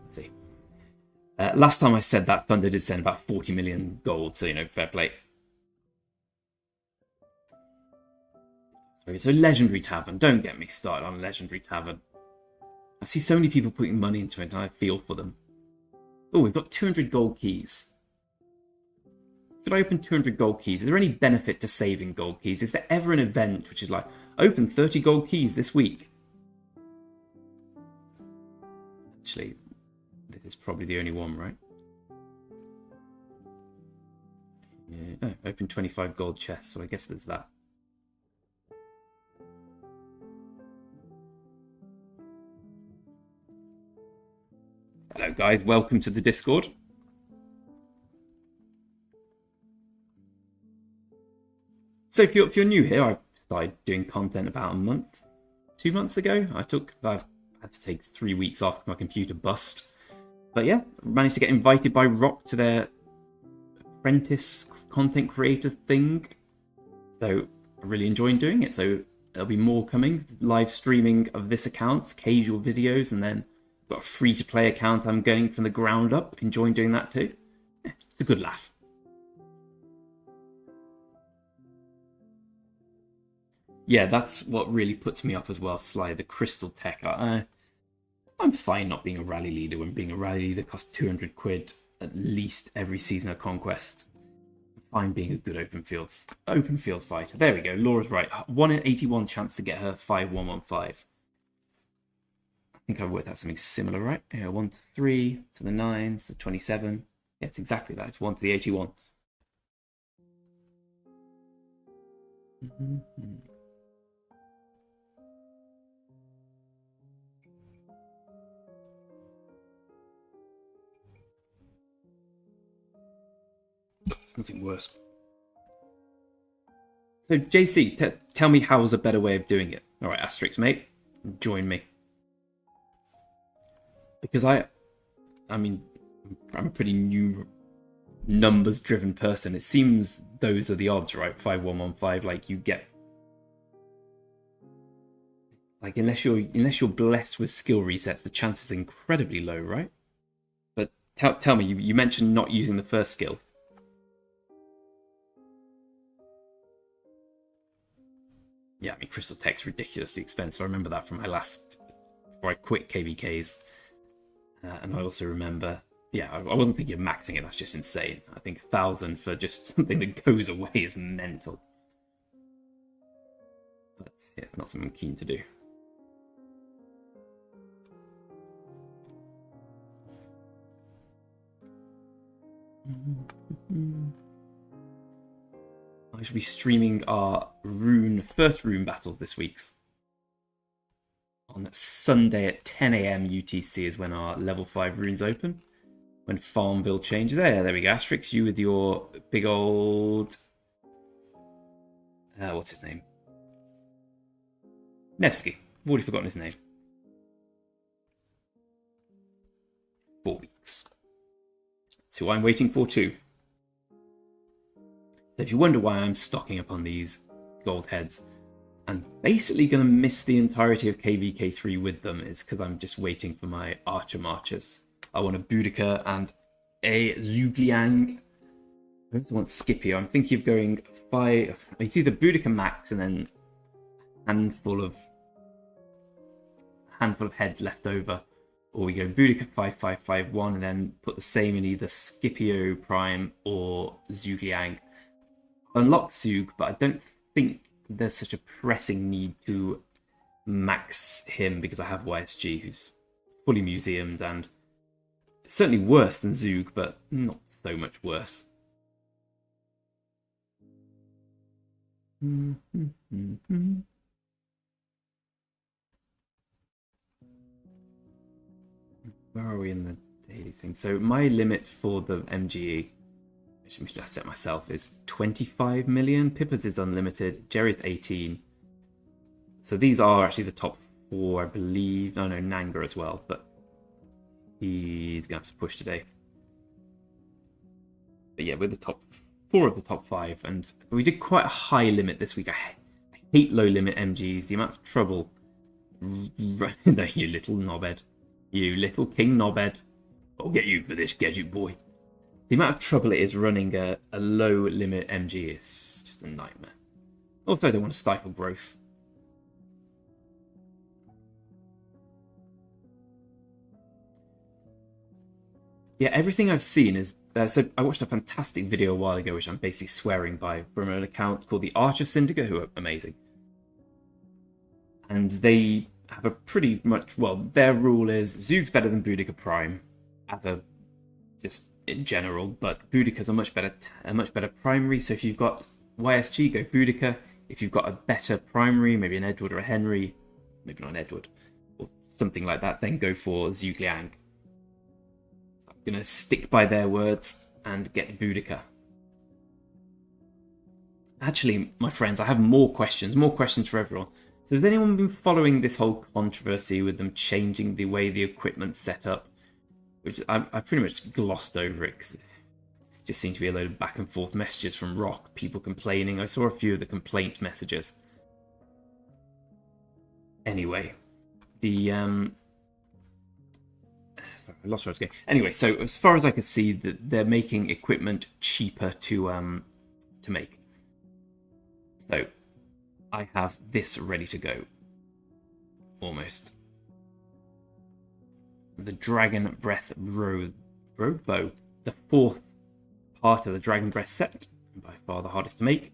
see. Last time I said that, Thunder did send about 40 million gold, so, you know, fair play. So Legendary Tavern. Don't get me started on Legendary Tavern. I see so many people putting money into it, and I feel for them. Oh, we've got 200 gold keys. Should I open 200 gold keys? Is there any benefit to saving gold keys? Is there ever an event which is like, open 30 gold keys this week? Actually, this is probably the only one, right? Yeah. Oh, open 25 gold chests, so I guess there's that. Hello guys, welcome to the Discord. So if you're new here, I started doing content about 2 months ago. I had to take 3 weeks off because my computer bust. But yeah, managed to get invited by Rock to their apprentice content creator thing. So I really enjoyed doing it. So there'll be more coming. Live streaming of this account, casual videos, and then got a free-to-play account I'm going from the ground up. Enjoying doing that too. Yeah, it's a good laugh. Yeah, that's what really puts me off as well, Sly, the crystal tech. I'm fine not being a rally leader when being a rally leader costs 200 quid at least every season of Conquest. I'm fine being a good open field fighter. There we go, Laura's right. 1 in 81 chance to get her 5115. think I worked out something similar, right? Yeah, 1 to 3 to the 9 to the 27. Yeah, it's exactly that. It's 1 to the 81. There's nothing worse. So, JC, tell me how's a better way of doing it. All right, Asterix, mate, join me. Because I mean, I'm a pretty new numbers-driven person. It seems those are the odds, right? 5115, like you get, like unless you're blessed with skill resets, the chance is incredibly low, right? But tell me, you mentioned not using the first skill. Yeah, I mean, Crystal Tech's ridiculously expensive. I remember that from my last, before I quit KVKs. And I also remember, yeah, I wasn't thinking of maxing it. That's just insane. I think 1,000 for just something that goes away is mental. But yeah, it's not something I'm keen to do. I should be streaming our first rune battles this week's. On Sunday at 10 AM UTC is when our level 5 runes open. When Farmville changes. There we go. Asterix, you with your big old... what's his name? Nevsky. I've already forgotten his name. 4 weeks. That's who I'm waiting for too. So if you wonder why I'm stocking up on these gold heads, I'm basically going to miss the entirety of KVK3 with them, is because I'm just waiting for my Archer Marchers. I want a Boudica and a Zhugliang. I also want Scipio. I'm thinking of going 5... It's either Boudica Max and then a handful of heads left over, or we go Boudica 5551 and then put the same in either Scipio Prime or Zhugliang. Unlock Zug, but I don't think there's such a pressing need to max him because I have YSG, who's fully museumed and certainly worse than Zug, but not so much worse. Where are we in the daily thing? So my limit for the MGE, which I set myself, is 25 million. Pippa's is unlimited. Jerry's 18. So these are actually the top 4, I believe. Oh no, Nanga as well, but he's going to have to push today. But yeah, we're the top 4 of the top 5, and we did quite a high limit this week. I hate low limit MGs. The amount of trouble. No, you little knobhead. You little king knobhead. I'll get you for this, gadget boy. The amount of trouble it is running a low limit MG is just a nightmare. Also, I don't want to stifle growth. Yeah, everything I've seen is... so I watched a fantastic video a while ago, which I'm basically swearing by, from an account called the Archer Syndicate, who are amazing. And they have a pretty much... Well, their rule is Zug's better than Boudica Prime, as a... just in general, but Boudica's a much better primary. So if you've got YSG, go Boudica. If you've got a better primary, maybe an Edward or a Henry, maybe not an Edward, or something like that, then go for Zhugliang. I'm gonna stick by their words and get Boudica. Actually, my friends, I have more questions for everyone. So has anyone been following this whole controversy with them changing the way the equipment's set up? Which I pretty much glossed over it because it just seemed to be a load of back and forth messages from Rock, people complaining. I saw a few of the complaint messages. Anyway, the sorry, I lost where I was going. Anyway, so as far as I can see, that they're making equipment cheaper to make. So I have this ready to go, almost. The Dragon Breath Bow, the 4th part of the Dragon Breath set, by far the hardest to make.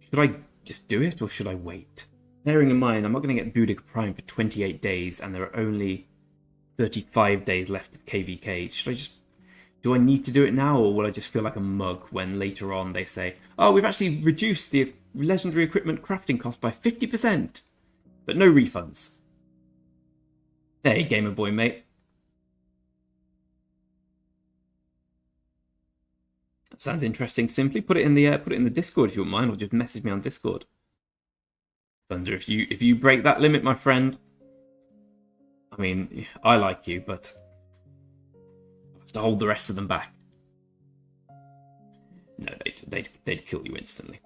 Should I just do it or should I wait? Bearing in mind, I'm not going to get Boudica Prime for 28 days, and there are only 35 days left of KVK. Do I need to do it now, or will I just feel like a mug when later on they say, oh, we've actually reduced the legendary equipment crafting cost by 50%, but no refunds? Hey, Gamer Boy, mate. That sounds interesting. Simply put it in the Discord if you wouldn't mind, or just message me on Discord. Thunder, if you break that limit, my friend, I mean, I like you, but I have to hold the rest of them back. No, they'd kill you instantly.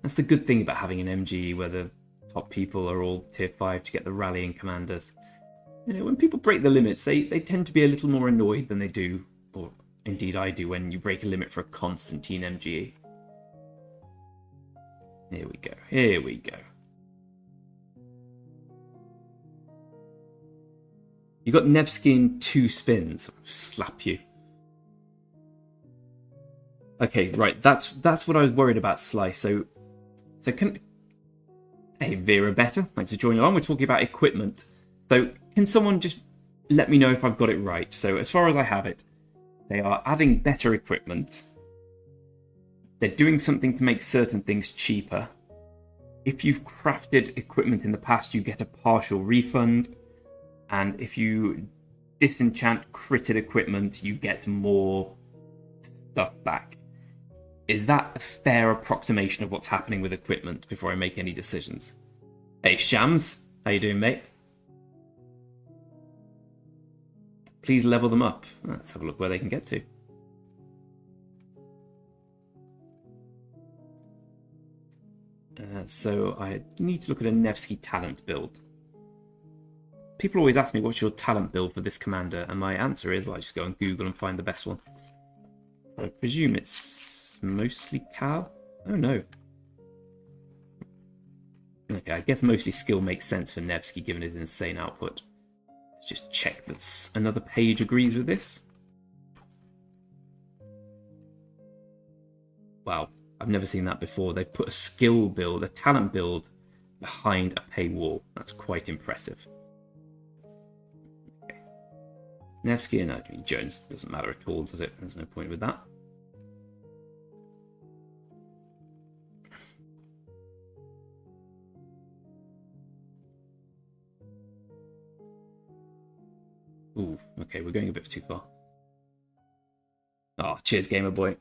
That's the good thing about having an MGE where the top people are all tier 5 to get the rallying commanders. You know, when people break the limits, they tend to be a little more annoyed than they do, or indeed I do, when you break a limit for a Constantine MGE. Here we go. Here we go. You got Nevsky in 2 spins. I'll slap you. Okay, right. That's what I was worried about, Sly. So can... Hey, Vera Better. Thanks for joining along. We're talking about equipment. So can someone just let me know if I've got it right? So as far as I have it, they are adding better equipment. They're doing something to make certain things cheaper. If you've crafted equipment in the past, you get a partial refund. And if you disenchant critted equipment, you get more stuff back. Is that a fair approximation of what's happening with equipment before I make any decisions? Hey, Shams. How you doing, mate? Please level them up. Let's have a look where they can get to. So I need to look at a Nevsky talent build. People always ask me, what's your talent build for this commander? And my answer is, well, I just go on Google and find the best one. I presume it's mostly Cal? Oh, no. Okay, I guess mostly skill makes sense for Nevsky given his insane output. Let's just check that another page agrees with this. Wow. I've never seen that before. They've put a skill build, a talent build, behind a paywall. That's quite impressive. Okay. Nevsky and Jones doesn't matter at all, does it? There's no point with that. Ooh, okay, we're going a bit too far. Oh, cheers, Gamer Boy.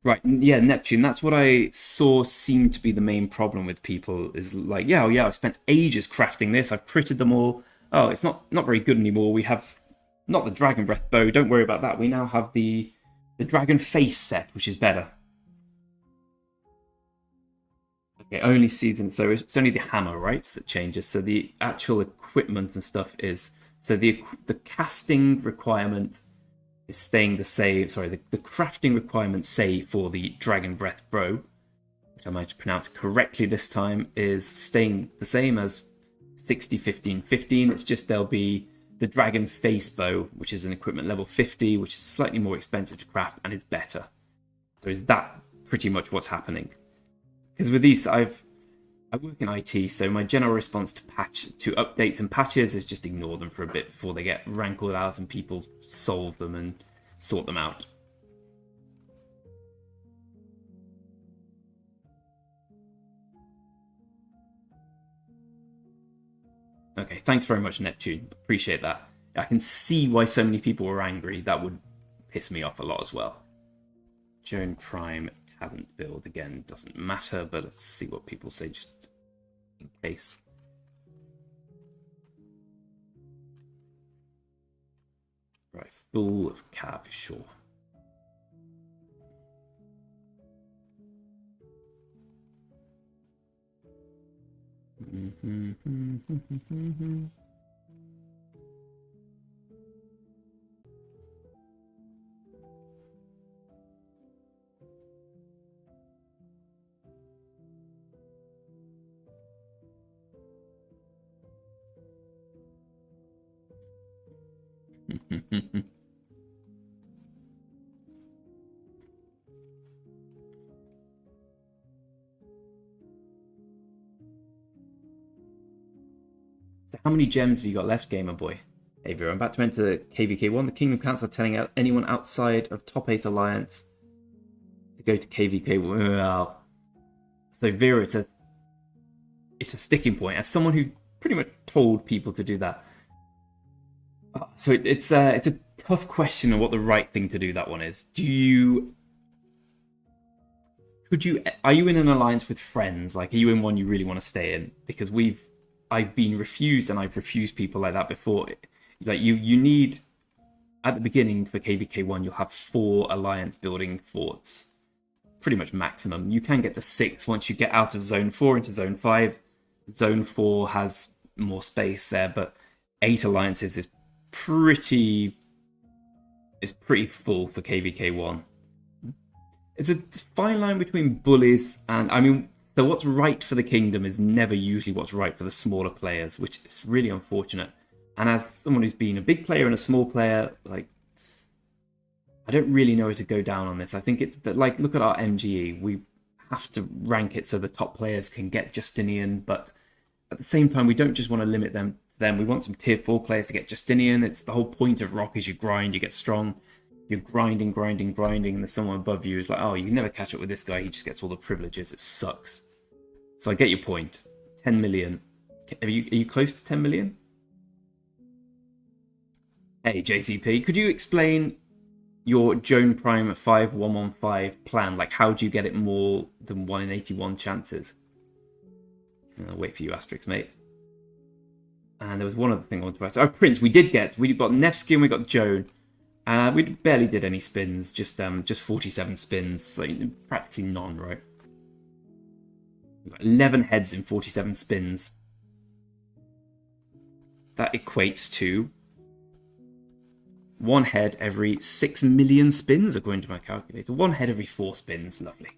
Right, yeah, Neptune, that's what I saw seemed to be the main problem with people, is like, yeah, I've spent ages crafting this, I've critted them all. Oh, it's not very good anymore. We have not the Dragon Breath bow, don't worry about that. We now have the Dragon Face set, which is better. Okay, only season, so it's only the hammer, right, that changes. So the actual equipment and stuff is, so the casting requirement is staying the same. Sorry, the crafting requirements say for the Dragon Breath bow, which I might pronounce correctly this time, is staying the same as 60, 15, 15. It's just there'll be the Dragon Face bow, which is an equipment level 50, which is slightly more expensive to craft and is better. So is that pretty much what's happening? Because with these, I work in IT, so my general response to updates and patches is just ignore them for a bit before they get rankled out and people solve them and sort them out. Okay, thanks very much, Neptune. Appreciate that. I can see why so many people were angry. That would piss me off a lot as well. Joan Prime talent build, again, doesn't matter, but let's see what people say just in case. Right, full of cab, sure. How many gems have you got left, gamer boy? Hey, Vera, I'm about to enter KVK1. The Kingdom Council are telling anyone outside of Top 8 Alliance to go to KVK1. Wow. So, Vera, it's a sticking point. As someone who pretty much told people to do that. So it's a tough question on what the right thing to do that one is. Are you in an alliance with friends? Like, are you in one you really want to stay in? Because I've been refused, and I've refused people like that before. Like, you need, at the beginning for KVK1, you'll have 4 alliance building forts. Pretty much maximum. You can get to 6 once you get out of Zone 4 into Zone 5. Zone 4 has more space there, but 8 alliances is pretty full for KVK1. It's a fine line between bullies and, I mean, so what's right for the kingdom is never usually what's right for the smaller players, which is really unfortunate. And as someone who's been a big player and a small player, like, I don't really know where to go down on this. I think but like, look at our MGE. We have to rank it so the top players can get Justinian, but at the same time, we don't just want to limit them to them. We want some tier 4 players to get Justinian. It's the whole point of Rock is you grind, you get strong. You're grinding, and there's someone above you who's like, oh, you can never catch up with this guy. He just gets all the privileges. It sucks. So I get your point. 10 million. Are you close to 10 million? Hey, JCP, could you explain your Joan Prime 5115 plan? Like, how do you get it more than 1 in 81 chances? I'll wait for you, Asterix, mate. And there was one other thing I wanted to ask. Oh, Prince, we got Nevsky and we got Joan. We barely did any spins, just 47 spins, like practically none, right? We've got 11 heads in 47 spins. That equates to 1 head every 6 million spins, according to my calculator. 1 head every 4 spins, lovely.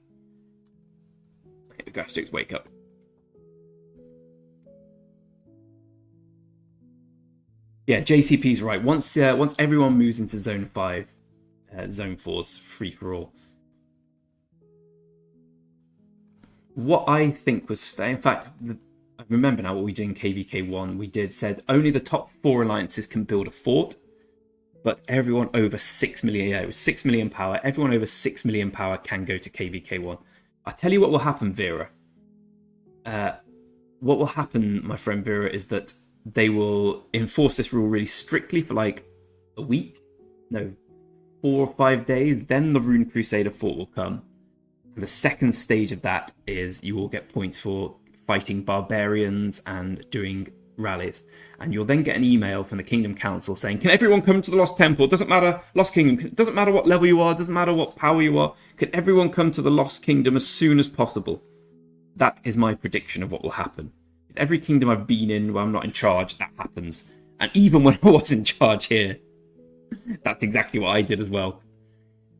Okay, the Gastrix, wake up. Yeah, JCP's right. Once everyone moves into Zone 5, Zone 4's free for all. What I think was fair, in fact, I remember now what we did in KVK1. We said only the top 4 alliances can build a fort, but everyone over 6 million, yeah, it was 6 million power. Everyone over 6 million power can go to KVK1. I'll tell you what will happen, Vera. What will happen, my friend Vera, is that they will enforce this rule really strictly for like a week. No, 4 or 5 days. Then the Rune Crusader fort will come. And the second stage of that is you will get points for fighting barbarians and doing rallies. And you'll then get an email from the Kingdom Council saying, can everyone come to the Lost Temple? Doesn't matter, Lost Kingdom. Doesn't matter what level you are. Doesn't matter what power you are. Can everyone come to the Lost Kingdom as soon as possible? That is my prediction of what will happen. Every kingdom I've been in where I'm not in charge, that happens. And even when I was in charge here, that's exactly what I did as well.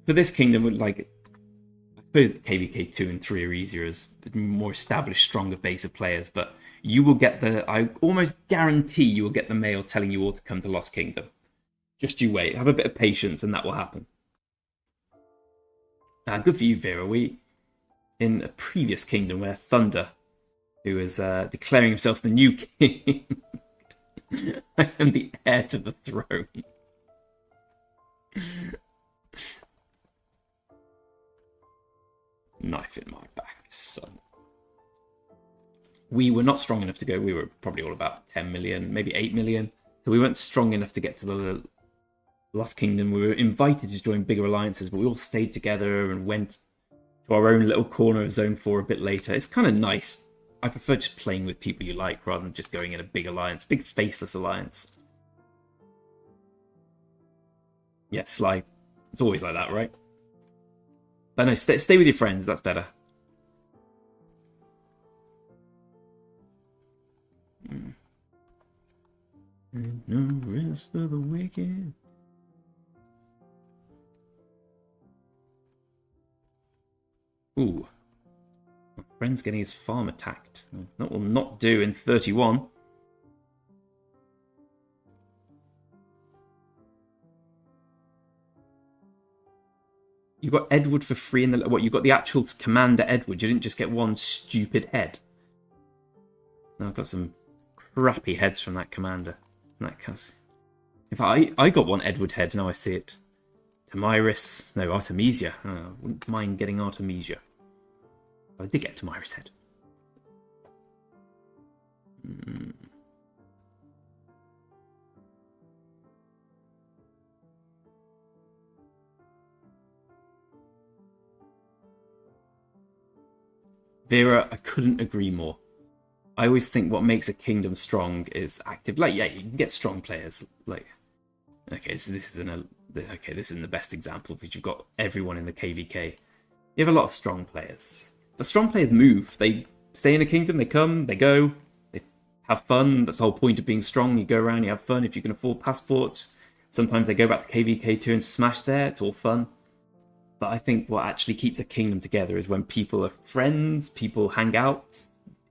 For this kingdom, like, I suppose KVK 2 and 3 are easier as more established, stronger base of players, but you will get I almost guarantee you will get the mail telling you all to come to Lost Kingdom. Just you wait. Have a bit of patience and that will happen. Good for you, Vera. In a previous kingdom where Thunder, who is declaring himself the new king. I am the heir to the throne. Knife in my back, son. We were not strong enough to go. We were probably all about 10 million, maybe 8 million. So we weren't strong enough to get to the Lost Kingdom. We were invited to join bigger alliances, but we all stayed together and went to our own little corner of Zone 4 a bit later. It's kind of nice. I prefer just playing with people you like rather than just going in a big alliance, big faceless alliance. Yeah, Sly. It's always like that, right? But no, stay with your friends. That's better. No rest for the wicked. Ooh. My friend's getting his farm attacked. That will not do in 31. You got Edward for free in the... What, you got the actual Commander Edward. You didn't just get one stupid head. Now I've got some crappy heads from that commander. That cast. In fact, I got one Edward head, now I see it. Tamiris. No, Artemisia. Oh, I wouldn't mind getting Artemisia. I did get Tamiris head. Vera, I couldn't agree more. I always think what makes a kingdom strong is active. Like, yeah, you can get strong players. Like, okay, so this isn't the best example because you've got everyone in the KVK. You have a lot of strong players. But strong players move. They stay in a kingdom. They come. They go. They have fun. That's the whole point of being strong. You go around. You have fun. If you can afford passports, sometimes they go back to KVK2 and smash there. It's all fun. But I think what actually keeps a kingdom together is when people are friends, people hang out,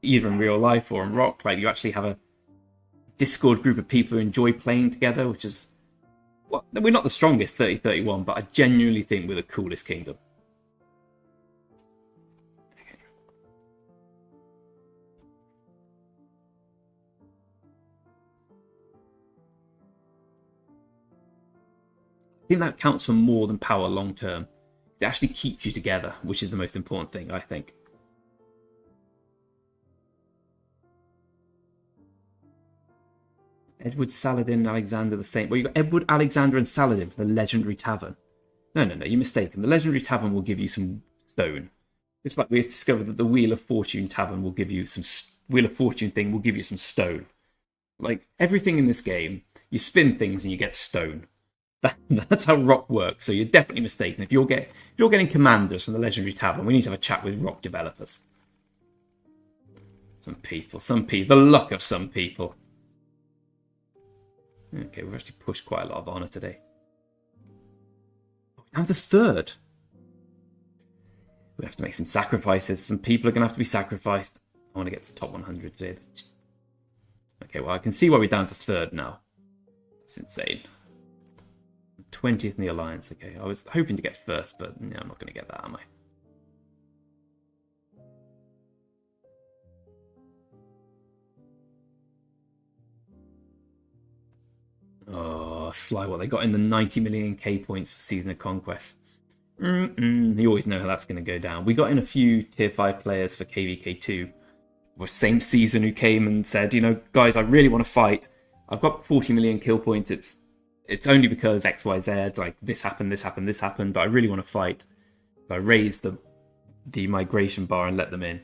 either in real life or on Rock. Like, you actually have a Discord group of people who enjoy playing together, which is... Well, we're not the strongest 30-31, but I genuinely think we're the coolest kingdom. Okay. I think that counts for more than power long term. It actually keeps you together, which is the most important thing, I think. Edward, Saladin, Alexander, the same. Well, you've got Edward, Alexander, and Saladin for the Legendary Tavern. No, you're mistaken. The Legendary Tavern will give you some stone. It's like we've discovered that the Wheel of Fortune Tavern will give you some... Wheel of Fortune thing will give you some stone. Like, everything in this game, you spin things and you get stone. That's how Rock works, so you're definitely mistaken. If you're getting commanders from the Legendary Tavern, we need to have a chat with Rock developers. Some people, the luck of some people. Okay, we've actually pushed quite a lot of honour today. Now the third. We have to make some sacrifices. Some people are going to have to be sacrificed. I want to get to top 100 today. Okay, well, I can see why we're down to third now. It's insane. 20th in the Alliance. Okay, I was hoping to get first, but yeah, I'm not going to get that, am I? Oh, Sly, what they got in the 90 million K points for Season of Conquest. You always know how that's going to go down. We got in a few tier 5 players for KVK2. The same season who came and said, you know, guys, I really want to fight. I've got 40 million kill points. It's only because XYZ, like this happened, but I really want to fight. So I raised the migration bar and let them in.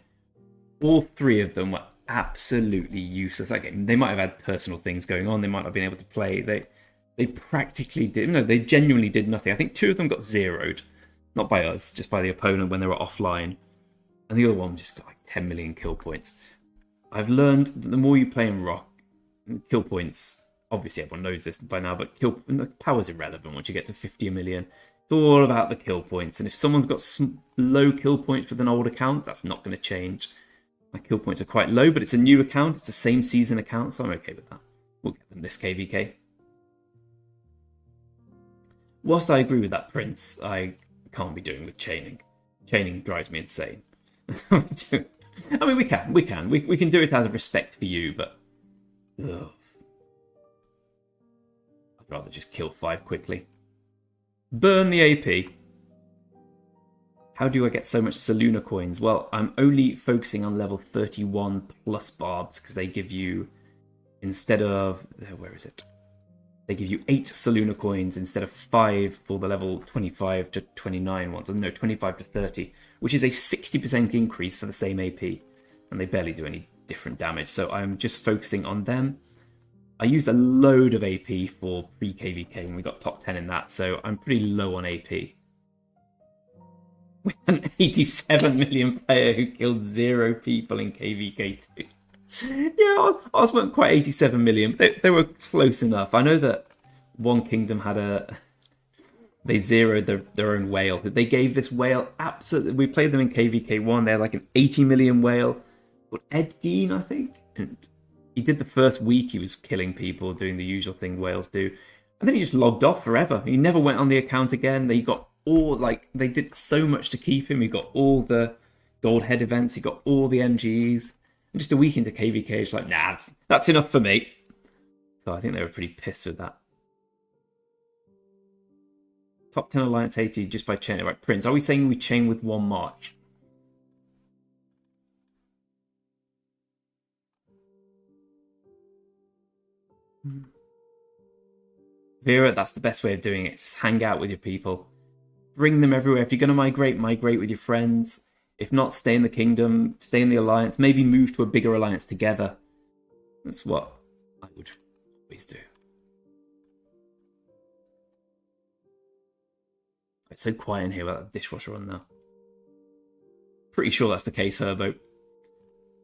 All three of them were absolutely useless. Okay, they might have had personal things going on. They might not have been able to play. They practically did. No, they genuinely did nothing. I think 2 of them got zeroed. Not by us, just by the opponent when they were offline. And the other one just got like 10 million kill points. I've learned that the more you play in Rock, kill points... Obviously, everyone knows this by now, but power's irrelevant once you get to 50 million. It's all about the kill points. And if someone's got some low kill points with an old account, that's not going to change. My kill points are quite low, but it's a new account. It's the same season account, so I'm okay with that. We'll get them this KVK. Whilst I agree with that, Prince, I can't be doing with chaining. Chaining drives me insane. I mean, we can do it out of respect for you, but... Ugh. I'd rather just kill 5 quickly. Burn the AP. How do I get so much Saluna coins? Well, I'm only focusing on level 31 plus Barbs because they give you, instead of... Where is it? They give you 8 Saluna coins instead of 5 for the level 25 to 29 ones. No, 25 to 30, which is a 60% increase for the same AP. And they barely do any different damage, so I'm just focusing on them. I used a load of AP for pre-KVK and we got top 10 in that, so I'm pretty low on AP. With an 87 million player who killed 0 people in KVK2. Yeah, ours weren't quite 87 million, but they were close enough. I know that one kingdom had they zeroed their own whale. They gave this whale absolutely... We played them in KVK1. They had like an 80 million whale. But Ed Gein, I think. And he did the first week, he was killing people, doing the usual thing whales do. And then he just logged off forever. He never went on the account again. They got all, like, they did so much to keep him. He got all the gold head events. He got all the MGEs. And just a week into KVK, it's like, nah, that's enough for me. So I think they were pretty pissed with that. Top 10 Alliance 80 just by chaining. Right, Prince, are we saying we chain with 1 March? Vera, that's the best way of doing it. Hang out with your people. Bring them everywhere. If you're going to migrate with your friends. If not, stay in the kingdom, stay in the alliance, maybe move to a bigger alliance together. That's what I would always do. It's so quiet in here without the dishwasher on now. Pretty sure that's the case, Herbo.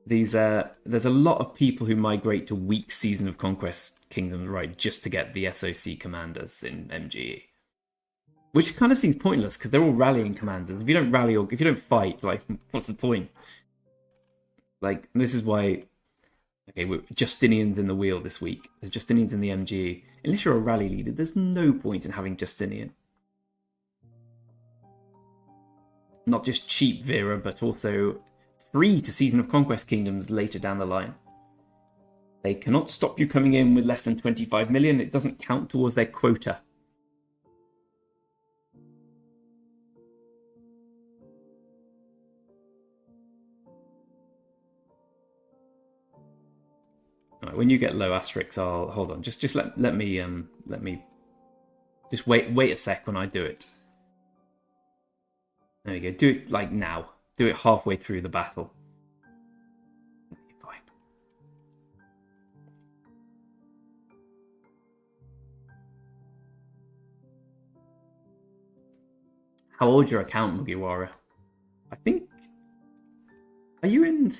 There's a lot of people who migrate to weak Season of Conquest kingdoms, right, just to get the SOC commanders in MGE. Which kind of seems pointless, because they're all rallying commanders. If you don't rally or if you don't fight, like, what's the point? Like, this is why... Okay, Justinian's in the wheel this week. There's Justinian's in the MGE. Unless you're a rally leader, there's no point in having Justinian. Not just cheap Vera, but also free to Season of Conquest kingdoms later down the line. They cannot stop you coming in with less than 25 million. It doesn't count towards their quota. Right, when you get low asterisks, I'll hold on. Just let me just wait a sec when I do it. There we go. Do it like now. Do it halfway through the battle. Fine. How old's your account, Mugiwara? I think... Are you in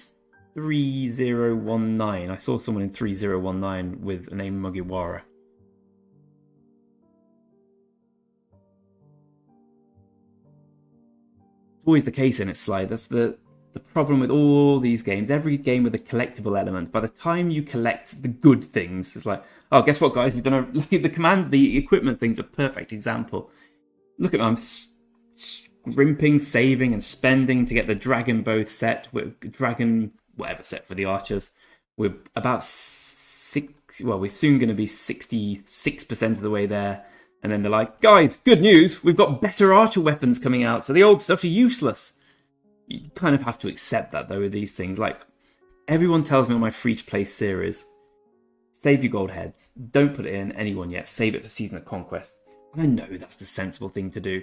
3019? I saw someone in 3019 with the name Mugiwara. Always the case in its slide. That's the problem with all these games. Every game with a collectible element. By the time you collect the good things, it's like, oh, guess what, guys? We've done the equipment thing's a perfect example. Look at me, I'm scrimping, saving, and spending to get the dragon bow set. Dragon whatever set for the archers. We're about we're soon going to be 66% of the way there. And then they're like, guys, good news, we've got better archer weapons coming out, so the old stuff are useless. You kind of have to accept that, though, with these things. Like, everyone tells me on my free-to-play series, save your gold heads, don't put it in anyone yet, save it for Season of Conquest. And I know that's the sensible thing to do,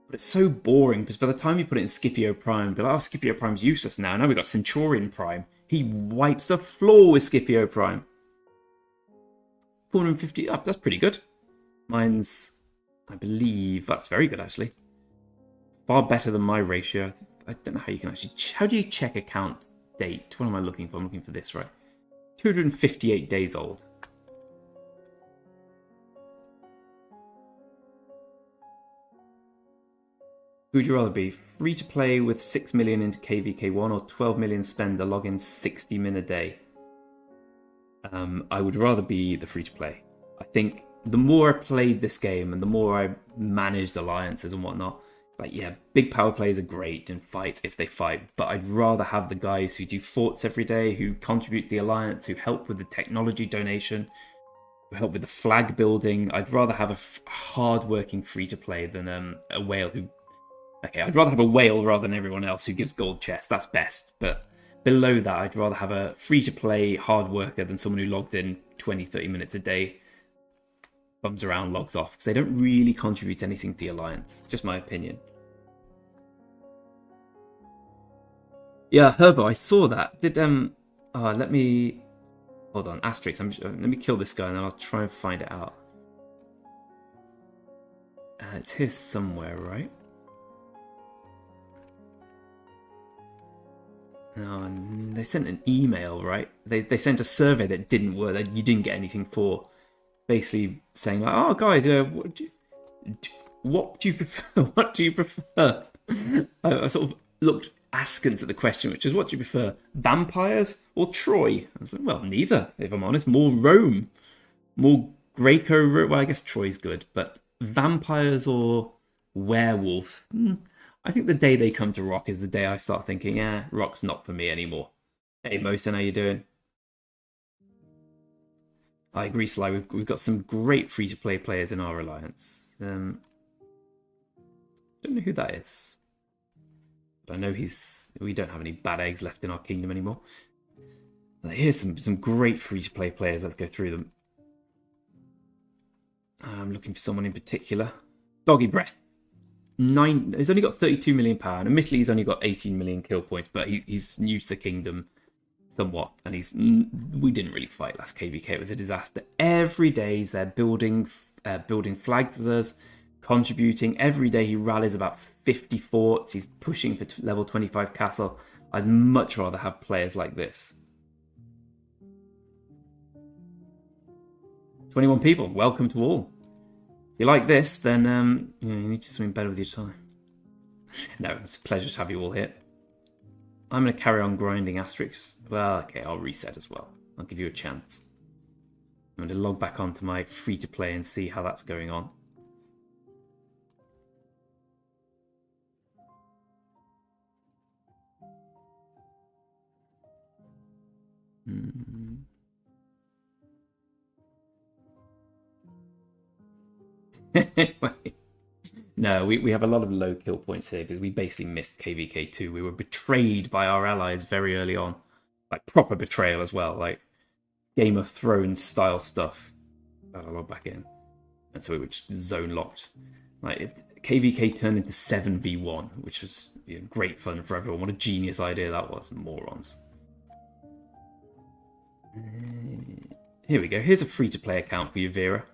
but it's so boring, because by the time you put it in Scipio Prime, be like, oh, Scipio Prime's useless now. Now we've got Centurion Prime. He wipes the floor with Scipio Prime. 450 up, that's pretty good. Mine's, I believe, that's very good actually. Far better than my ratio. I don't know how you can actually, how do you check account date? What am I looking for? I'm looking for this, right? 258 days old. Who would you rather be? Free to play with 6 million into KVK1 or 12 million spend to log in 60 min a day? I would rather be the free to play. I think the more I played this game and the more I managed alliances and whatnot, like, yeah, big power plays are great and fight if they fight, but I'd rather have the guys who do forts every day, who contribute to the alliance, who help with the technology donation, who help with the flag building. I'd rather have a hard-working free-to-play than a whale who... Okay, I'd rather have a whale rather than everyone else who gives gold chests. That's best, but below that, I'd rather have a free-to-play hard worker than someone who logged in 20, 30 minutes a day, bums around, logs off, because they don't really contribute anything to the alliance. Just my opinion. Yeah, Herbo, I saw that. Did let me hold on. Asterix. Let me kill this guy and then I'll try and find it out. It's here somewhere, right? Oh, they sent an email, right? They sent a survey that didn't work, that you didn't get anything for. Basically saying like, oh guys, what do you prefer? What do you prefer? I sort of looked askance at the question, which is, what do you prefer, vampires or Troy? I was like, well, neither, if I'm honest. More Rome, more Greco. Well, I guess Troy's good, but vampires or werewolves? I think the day they come to Rock is the day I start thinking, Rock's not for me anymore. Hey, Mosin, how you doing? I agree, Sly. We've got some great free-to-play players in our alliance. Don't know who that is. But I know we don't have any bad eggs left in our kingdom anymore. But here's some great free-to-play players. Let's go through them. I'm looking for someone in particular. Doggy Breath. He's only got 32 million power, and admittedly he's only got 18 million kill points, but he's new to the kingdom somewhat, and we didn't really fight last KVK. It was a disaster. Every day he's there building flags with us, contributing. Every day he rallies about 50 forts. He's pushing for level 25 castle. I'd much rather have players like this. 21 people. Welcome to all. If you like this, then you need to do something better with your time. No, it's a pleasure to have you all here. I'm going to carry on grinding asterisks. Well, okay, I'll reset as well. I'll give you a chance. I'm going to log back onto my free-to-play and see how that's going on. No, we have a lot of low kill points here because we basically missed KVK2. We were betrayed by our allies very early on. Like, proper betrayal as well. Like, Game of Thrones style stuff. I'll log back in. And so we were just zone locked. Like, KVK turned into 7v1, which was great fun for everyone. What a genius idea that was. Morons. Here we go. Here's a free-to-play account for you, Vera.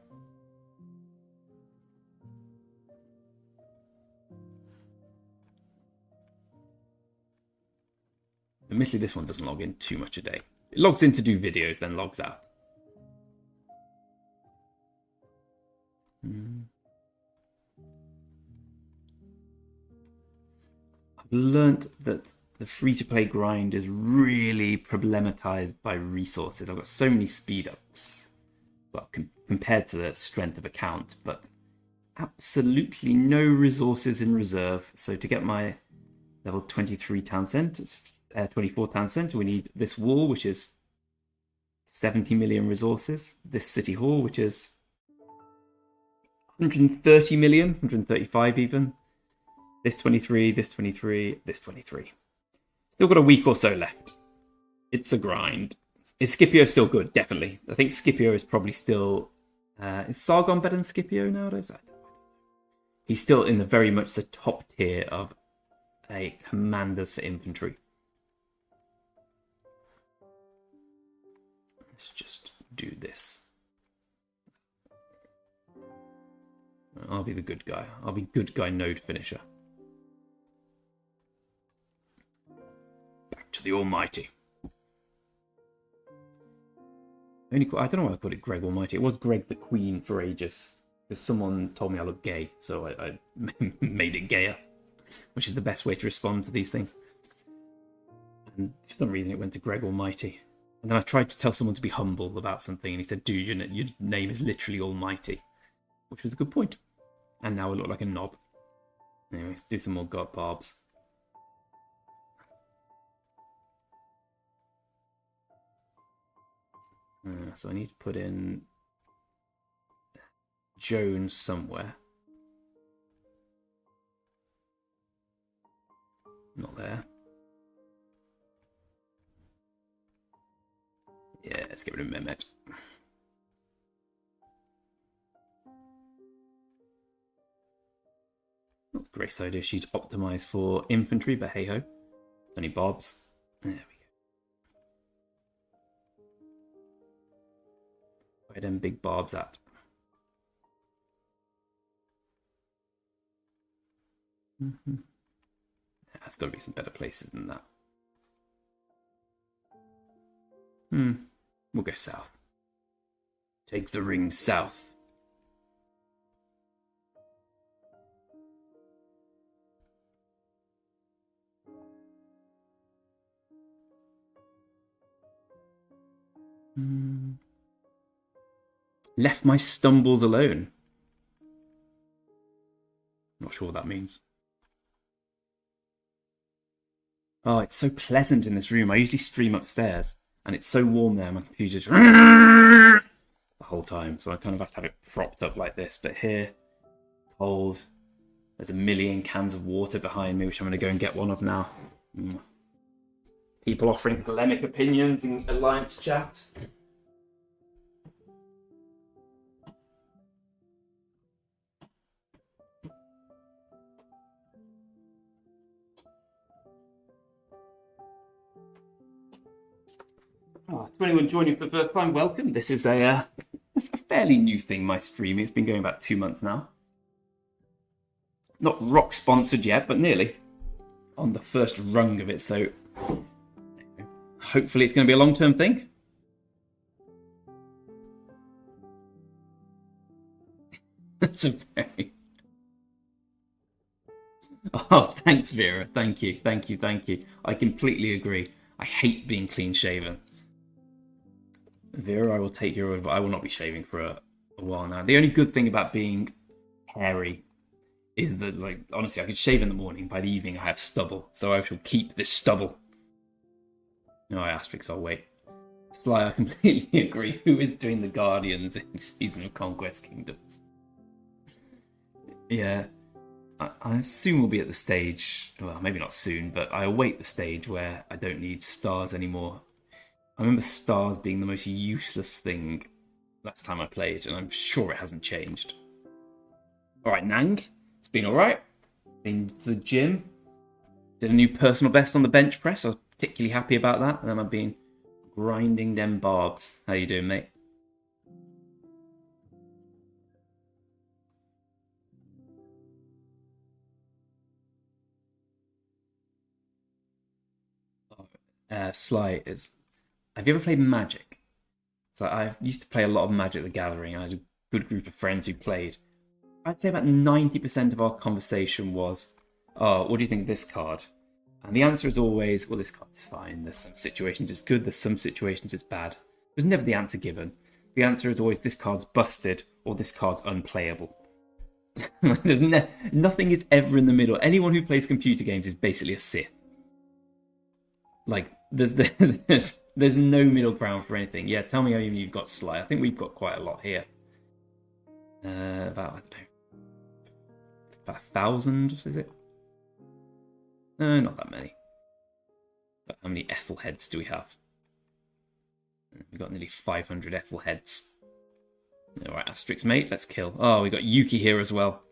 Admittedly, this one doesn't log in too much a day. It logs in to do videos, then logs out. I've learnt that the free-to-play grind is really problematized by resources. I've got so many speed-ups, well, compared to the strength of account, but absolutely no resources in reserve. So to get my level 23 town centre, 24 town centre, we need this wall, which is 70 million resources. This city hall, which is 130 million, 135 even. This 23, this 23, this 23. Still got a week or so left. It's a grind. Is Scipio still good? Definitely. I think Scipio is probably still... is Sargon better than Scipio nowadays? I don't know. He's still in the very much the top tier of commanders for infantry. Let's just do this. I'll be the good guy. I'll be good guy node finisher. Back to the Almighty. I don't know why I called it Greg Almighty. It was Greg the Queen for ages. Because someone told me I look gay, so I made it gayer. Which is the best way to respond to these things. And for some reason it went to Greg Almighty. And then I tried to tell someone to be humble about something, and he said, dude, your name is literally Almighty. Which was a good point. And now I look like a knob. Anyway, let's do some more Barbs. So I need to put in Jones somewhere. Not there. Yeah, let's get rid of Mehmet. Not the greatest idea. She's optimized for infantry, but hey ho. Only Bobs. There we go. Where them big Barbs at? There's got to be some better places than that. We'll go south. Take the ring south. Left my stumbles alone. Not sure what that means. Oh, it's so pleasant in this room. I usually stream upstairs, and it's so warm there. My computer's the whole time, so I kind of have to have it propped up like this. But here, cold. There's a million cans of water behind me, which I'm going to go and get one of now. People offering polemic opinions in Alliance chat. Oh, to anyone joining for the first time, welcome. This is a fairly new thing, my streaming. It's been going about 2 months now. Not rock sponsored yet, but nearly. On the first rung of it, so hopefully it's going to be a long-term thing. That's a very... Oh, thanks, Vera. Thank you. I completely agree. I hate being clean-shaven. Vera, I will take your advice. I will not be shaving for a while now. The only good thing about being hairy is that, like, honestly, I could shave in the morning. By the evening, I have stubble. So I shall keep this stubble. No, Asterix, I'll wait. Sly, I completely agree. Who is doing the Guardians in Season of Conquest Kingdoms? Yeah. I assume we'll be at the stage, well, maybe not soon, but I await the stage where I don't need stars anymore. I remember stars being the most useless thing last time I played, and I'm sure it hasn't changed. Alright, Nang. It's been alright. Been to the gym. Did a new personal best on the bench press. I was particularly happy about that. And then I've been grinding them barbs. How you doing, mate? Sly is... Have you ever played Magic? So I used to play a lot of Magic the Gathering. I had a good group of friends who played. I'd say about 90% of our conversation was, oh, what do you think of this card? And the answer is always, well, this card's fine. There's some situations it's good, there's some situations it's bad. There's never the answer given. The answer is always, this card's busted, or this card's unplayable. There's nothing is ever in the middle. Anyone who plays computer games is basically a Sith. Like, there's no middle ground for anything. Yeah, tell me how you've got Sly. I think we've got quite a lot here. About, I don't know, about 1,000, is it? Not that many. But how many Ethel heads do we have? We've got nearly 500 Ethel heads. Alright, Asterix, mate, let's kill. Oh, we got Yuki here as well.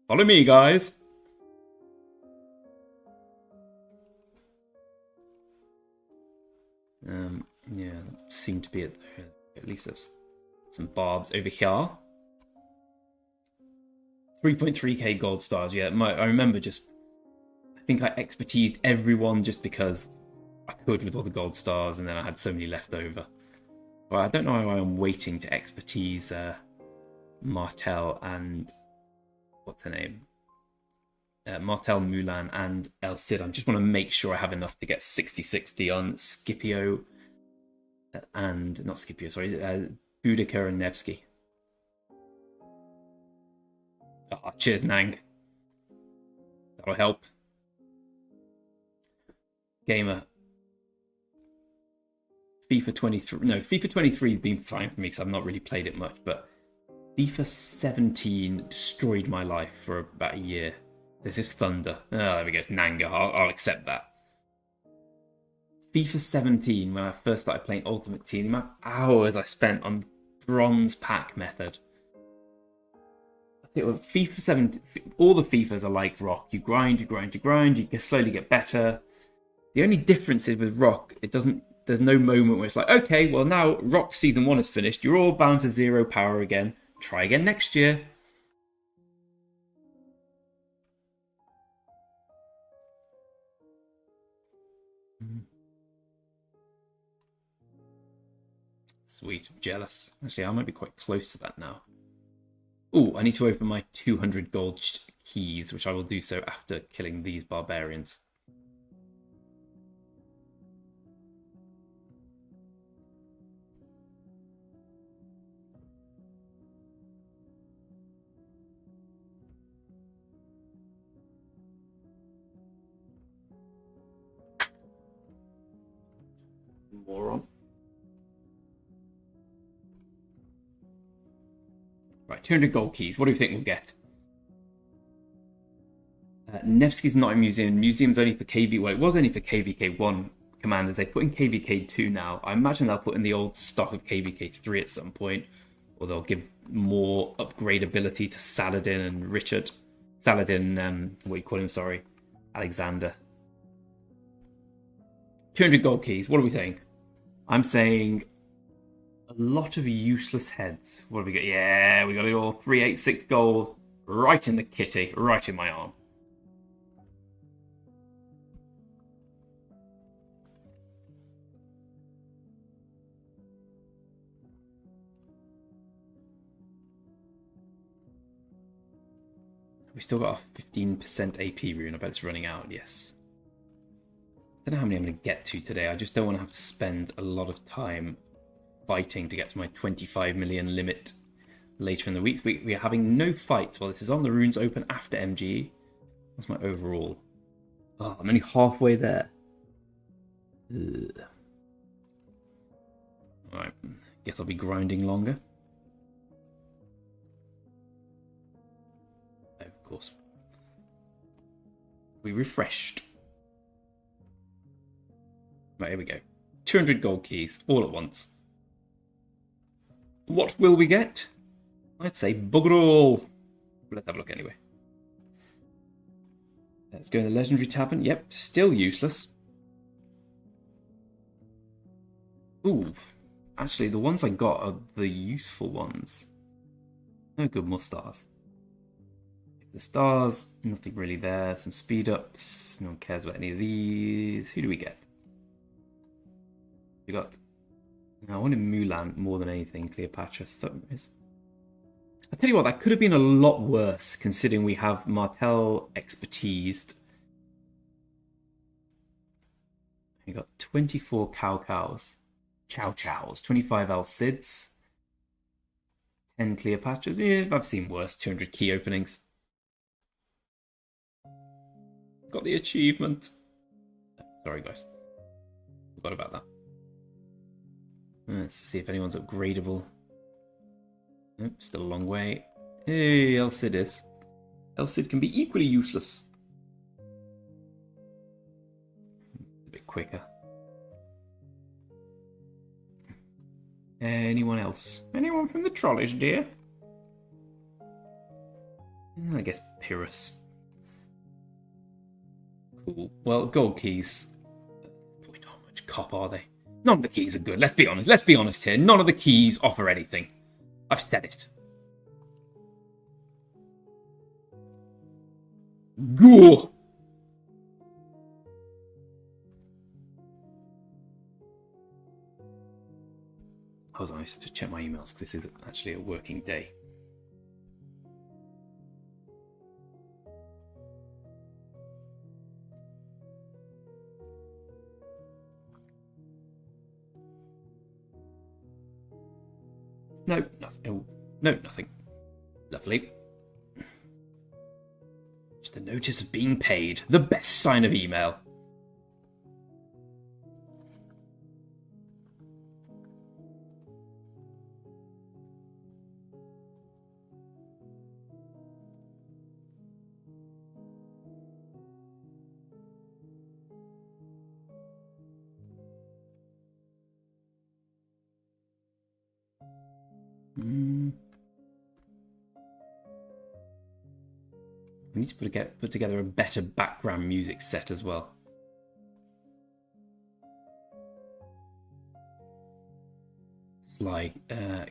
Follow me, guys! Yeah, seem to be at least there's some barbs over here. 3.3k gold stars, yeah. I remember I think I expertised everyone just because I could with all the gold stars, and then I had so many left over. Well, I don't know why I'm waiting to expertise Martel and... what's her name? Martel, Mulan, and El Cid. I just want to make sure I have enough to get 60-60 on Scipio and... not Scipio, sorry. Boudica and Nevsky. Oh, cheers, Nang. That'll help. Gamer. FIFA 23... No, FIFA 23 has been fine for me because I've not really played it much, but FIFA 17 destroyed my life for about a year. This is Thunder. Oh, there we go. Nanga. I'll accept that. FIFA 17, when I first started playing Ultimate Team, the amount of hours I spent on bronze pack method. I think with FIFA 17, all the FIFAs are like Rock. You grind, you can slowly get better. The only difference is with Rock, there's no moment where it's like, okay, well now Rock Season 1 is finished. You're all bound to 0 power again. Try again next year. Sweet, I'm jealous. Actually, I might be quite close to that now. Oh, I need to open my 200 gold keys, which I will do so after killing these barbarians. Moron. Right, 200 gold keys. What do you think we'll get? Nevsky's not a museum. Museum's only for KV. Well, it was only for KVK1 commanders. They put in KVK2 now. I imagine they'll put in the old stock of KVK3 at some point, or they'll give more upgrade ability to Saladin and Richard. Saladin, what do you call him? Sorry, Alexander. 200 gold keys. What are we saying? I'm saying a lot of useless heads. What have we got? Yeah, we got it all. 386 gold. Right in the kitty. Right in my arm. We still got a 15% AP rune. I bet it's running out. Yes. I don't know how many I'm going to get to today. I just don't want to have to spend a lot of time fighting to get to my 25 million limit later in the week. We are having no fights while this is on. The runes open after MGE. What's my overall? Oh, I'm only halfway there. Ugh. Alright, guess I'll be grinding longer. Oh, of course. We refreshed. Right, here we go. 200 gold keys, all at once. What will we get? I'd say bugger all. Let's have a look anyway. Let's go in the Legendary Tavern. Yep, still useless. Ooh, actually the ones I got are the useful ones. No good, more stars. The stars, nothing really there. Some speed ups. No one cares about any of these. Who do we get? We got. I wanted Mulan more than anything. Cleopatra. I tell you what, that could have been a lot worse considering we have Martel expertised. We got 24 cows. Chow Chows. 25 El Cids. 10 Cleopatras. Yeah, I've seen worse. 200 key openings. Got the achievement. Sorry, guys. Forgot about that. Let's see if anyone's upgradable. Nope, still a long way. Hey, El Cid is. El Cid can be equally useless. A bit quicker. Anyone else? Anyone from the trolleys, dear? I guess Pyrrhus. Cool. Well, gold keys. Boy, not much cop, are they? None of the keys are good. Let's be honest. Let's be honest here. None of the keys offer anything. I've said it. Go. Hold on, I have to check my emails because this is actually a working day. No, nothing. Oh, no, nothing. Lovely. Just a notice of being paid. The best sign of email. We need to put together a better background music set as well. It's like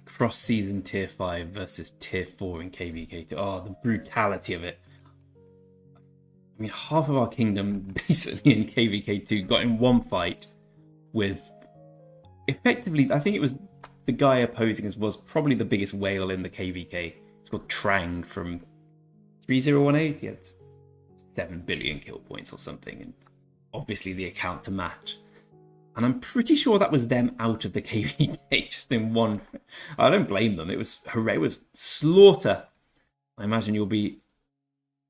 cross-season tier 5 versus tier 4 in KVK2. Oh, the brutality of it. I mean, half of our kingdom basically in KVK2 got in one fight with effectively, I think it was the guy opposing us was probably the biggest whale in the KVK. It's called Trang from 3018. He had 7 billion kill points or something, and obviously the account to match. And I'm pretty sure that was them out of the KVK just in one. I don't blame them. It was hooray. It was slaughter. I imagine you'll be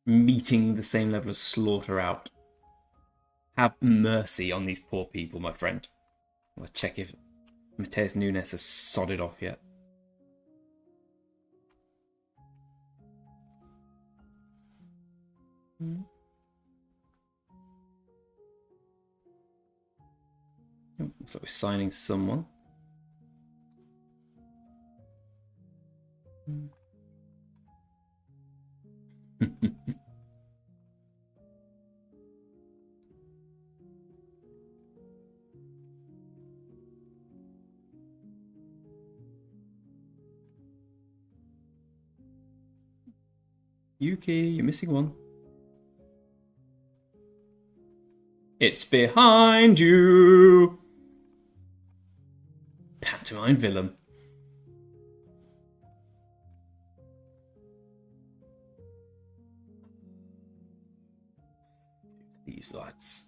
meeting the same level of slaughter out. Have mercy on these poor people, my friend. Let's check if Mateus Nunes has sodded off yet. Looks like we're signing someone. Yuki, you're missing one. It's behind you! Pantomime villain. These lads.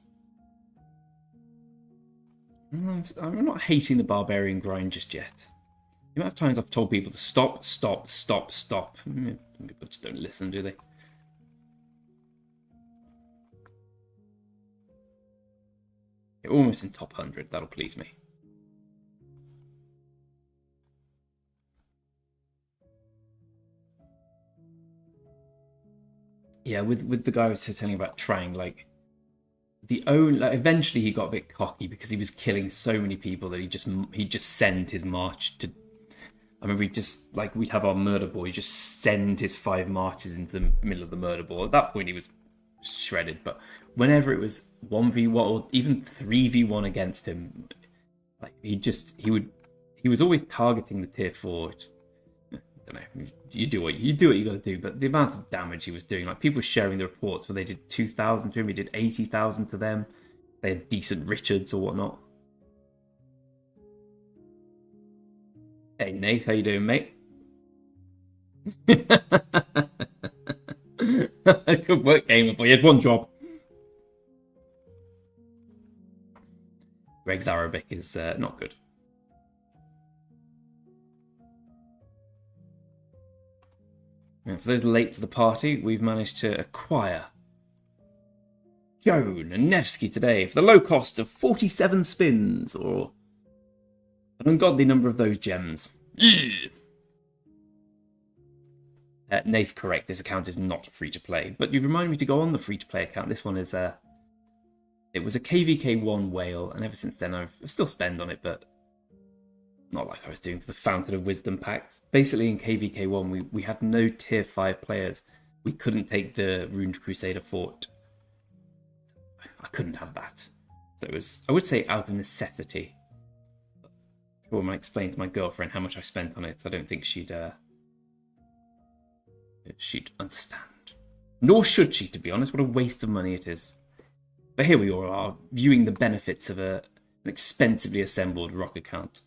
I'm not hating the barbarian grind just yet. The amount of times I've told people to stop, stop, stop, stop. People just don't listen, do they? You're almost in top 100. That'll please me. Yeah, with the guy I was telling you about trying, like, eventually he got a bit cocky because he was killing so many people that he'd just send his march to. I mean, we'd have our murder ball. He'd just send his 5 marches into the middle of the murder ball. At that point, he was shredded. But whenever it was 1v1 or even 3v1 against him, like he was always targeting the tier 4. I don't know. You do what you got to do. But the amount of damage he was doing, like people sharing the reports where they did 2,000 to him, he did 80,000 to them. They had decent Richards or whatnot. Hey, Nath, how you doing, mate? Good work, gamer boy. You had one job. Greg's Arabic is not good. And for those late to the party, we've managed to acquire Joan and Nevsky today for the low cost of 47 spins, or an ungodly number of those gems. Nath, correct. This account is not free to play, but you remind me to go on the free to play account. This one is it was a KVK1 whale, and ever since then I've still spent on it, but not like I was doing for the Fountain of Wisdom packs. Basically, in KVK1, we had no tier 5 players. We couldn't take the Ruined Crusader Fort. I couldn't have that. So it was, I would say, out of necessity. When I explained to my girlfriend how much I spent on it, I don't think she'd understand. Nor should she, to be honest. What a waste of money it is. But here we all are, viewing the benefits of an expensively assembled rock account.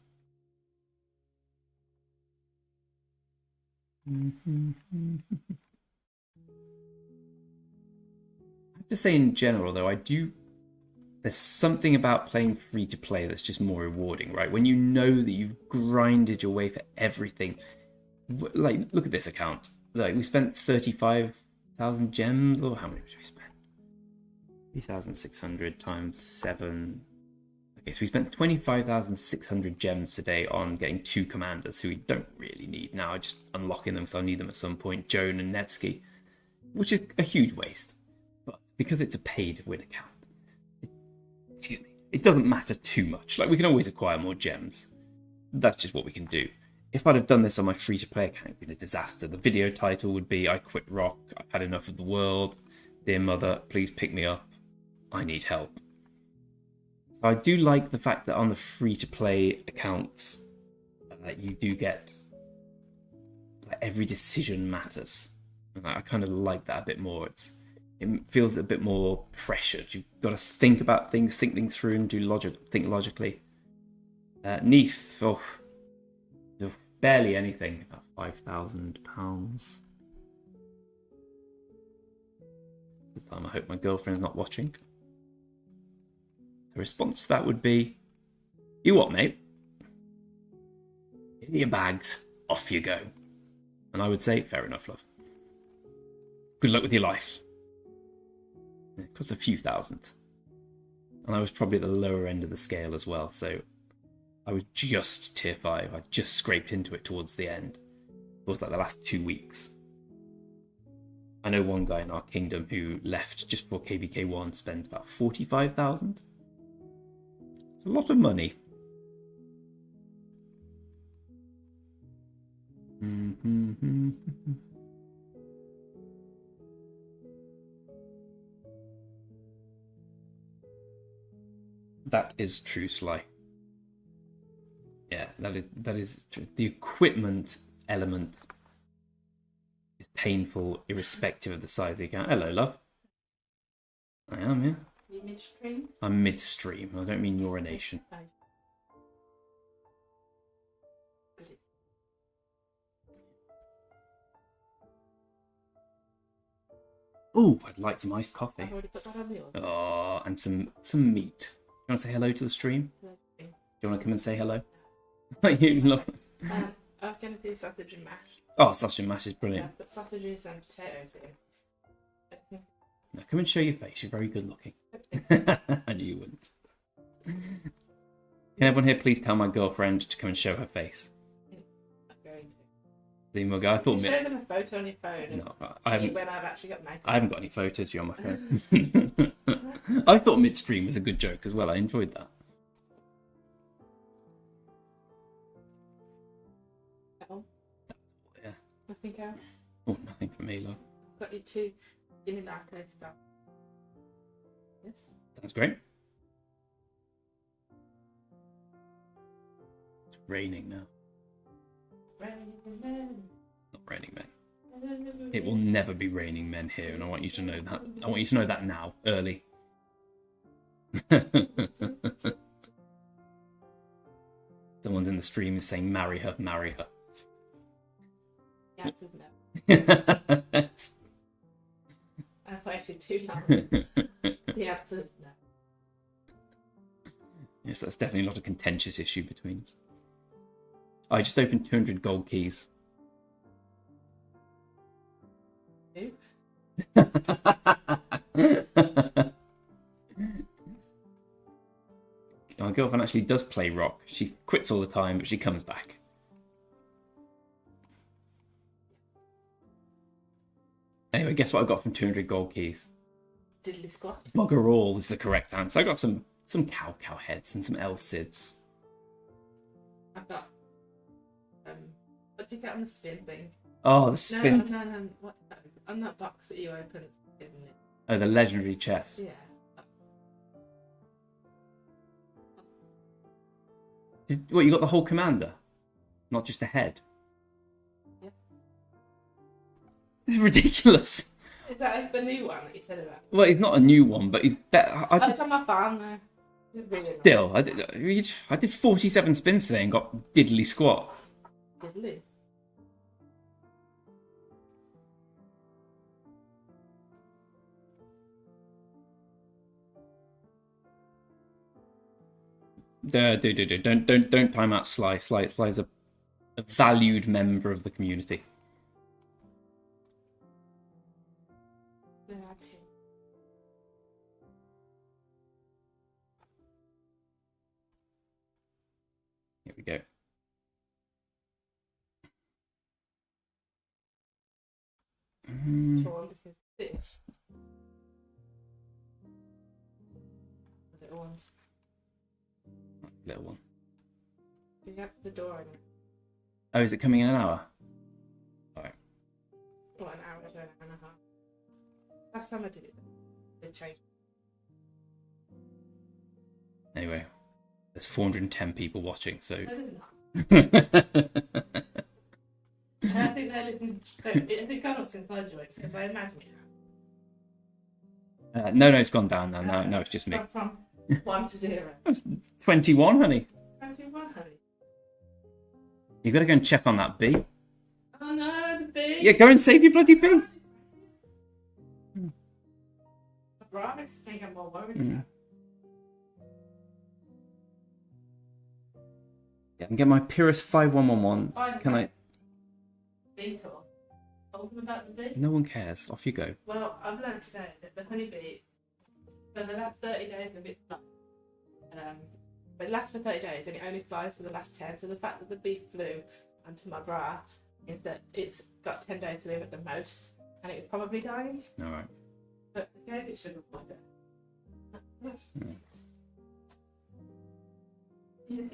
I have to say, in general, though, there's something about playing free to play that's just more rewarding, right? When you know that you've grinded your way for everything. Like, look at this account. Like, we spent 35,000 gems, or how many did we spend? 3,600 times 7. Okay, so we spent 25,600 gems today on getting 2 commanders who we don't really need now, just unlocking them because I'll need them at some point, Joan and Nevsky, which is a huge waste. But because it's a paid win account, it doesn't matter too much. Like, we can always acquire more gems. That's just what we can do. If I'd have done this on my free-to-play account, it would be a disaster. The video title would be, I quit rock, I've had enough of the world, dear mother, please pick me up, I need help. So I do like the fact that on the free-to-play accounts, you do get, like, every decision matters. And I kind of like that a bit more. It feels a bit more pressured. You've got to think about things, think things through, and think logically. Neath, barely anything. About £5,000. This time I hope my girlfriend's not watching. The response to that would be, you what, mate? In your bags, off you go. And I would say, fair enough, love. Good luck with your life. It cost a few thousand. And I was probably at the lower end of the scale as well, so I was just tier 5. I just scraped into it towards the end. It was like the last 2 weeks. I know one guy in our kingdom who left just before KVK1 spends about 45,000. It's a lot of money. That is true, Sly. Yeah, that is true. The equipment element is painful, irrespective of the size of the account. Hello, love. I am, yeah. You midstream? I'm midstream. I don't mean urination. Oh, I'd like some iced coffee. I've already put that on the order. Oh, and some meat. You want to say hello to the stream? No. Do you want to come and say hello? You love. I was going to do sausage and mash. Oh, sausage and mash is brilliant. Yeah, but sausages and potatoes in. Now come and show your face. You're very good looking. I knew you wouldn't. Can everyone here please tell my girlfriend to come and show her face? I'm going to. I thought show them a photo on your phone. No, I haven't. When I've actually got makeup. I haven't got any photos of you on my phone. I thought midstream was a good joke as well. I enjoyed that. Yeah. Nothing else. Oh, nothing from me, love. Got you two in an arcade stuff. Yes. Sounds great. It's raining now. Not raining men. It will never be raining men here, and I want you to know that. I want you to know that now, early. Someone's in the stream is saying, "Marry her, marry her." The answer's no. I've waited too long. The answer is no. Yes, that's definitely not a contentious issue between us. I just opened 200 gold keys. Who? My girlfriend actually does play rock. She quits all the time, but she comes back. Anyway, guess what I got from 200 gold keys? Diddly squat. Bugger all is the correct answer. I got some cow heads and some L-SIDs. I've got what did you get on the spin thing? Oh, the spin. No. What on that box that you opened, isn't it? Oh, the legendary chest. Yeah. What, you got the whole commander? Not just a head? Yeah. This is ridiculous. Is that the new one that you said about? Well, he's not a new one, but he's better. It's on my farm now. Really Still, I did 47 spins today and got diddly squat. Diddly. Don't time out Sly. Sly's a valued member of the community. No, Here we go. Torn because this. Little ones. Little one. Do you have the door on it? Oh, is it coming in an hour? Alright. What, an hour to an hour and a half? Last time I did it, they changed. Anyway, there's 410 people watching, so. No, there's not. I think they're listening. Has it gone up since I joined? Because I imagine it has. No, it's gone down now. No, it's just me. From 1 to 0. 21, honey. 21, honey. You gotta go and check on that bee. Oh no, the bee! Yeah, go and save your bloody bee. Right, I think I'm more worried about. Yeah, I can get my Pyrrhus 5111. Can I? Bee tour. Told them about the bee? No one cares. Off you go. Well, I've learned today that the honeybee, for the last 30 days of its life, But it lasts for 30 days and it only flies for the last 10. So the fact that the bee flew onto my bra means that it's got 10 days to live at the most, and it was probably dying. All right. But the gave it sugar water.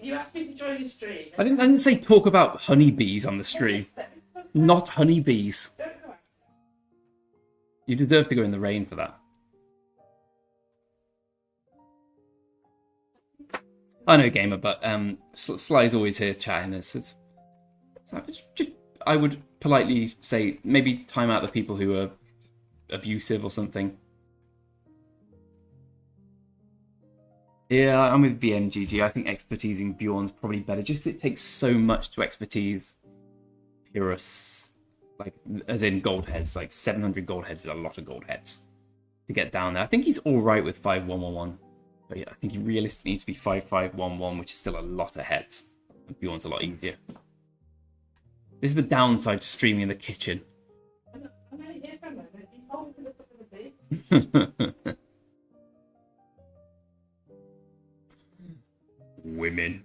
You asked me to join your stream. I didn't say talk about honeybees on the stream. Not honeybees. You deserve to go in the rain for that. I know, gamer, but Sly's always here chatting. I would politely say maybe time out the people who are abusive or something. Yeah, I'm with the MGE. I think expertising Bjorn's probably better, just because it takes so much to expertise Pyrrhus, like as in gold heads. Like 700 gold heads is a lot of gold heads to get down there. I think he's all right with 5111, but yeah, I think he realistically needs to be 5511, which is still a lot of heads. And Bjorn's a lot easier. This is the downside to streaming in the kitchen. I'm only here for a moment. You told me to look at the bee. Women.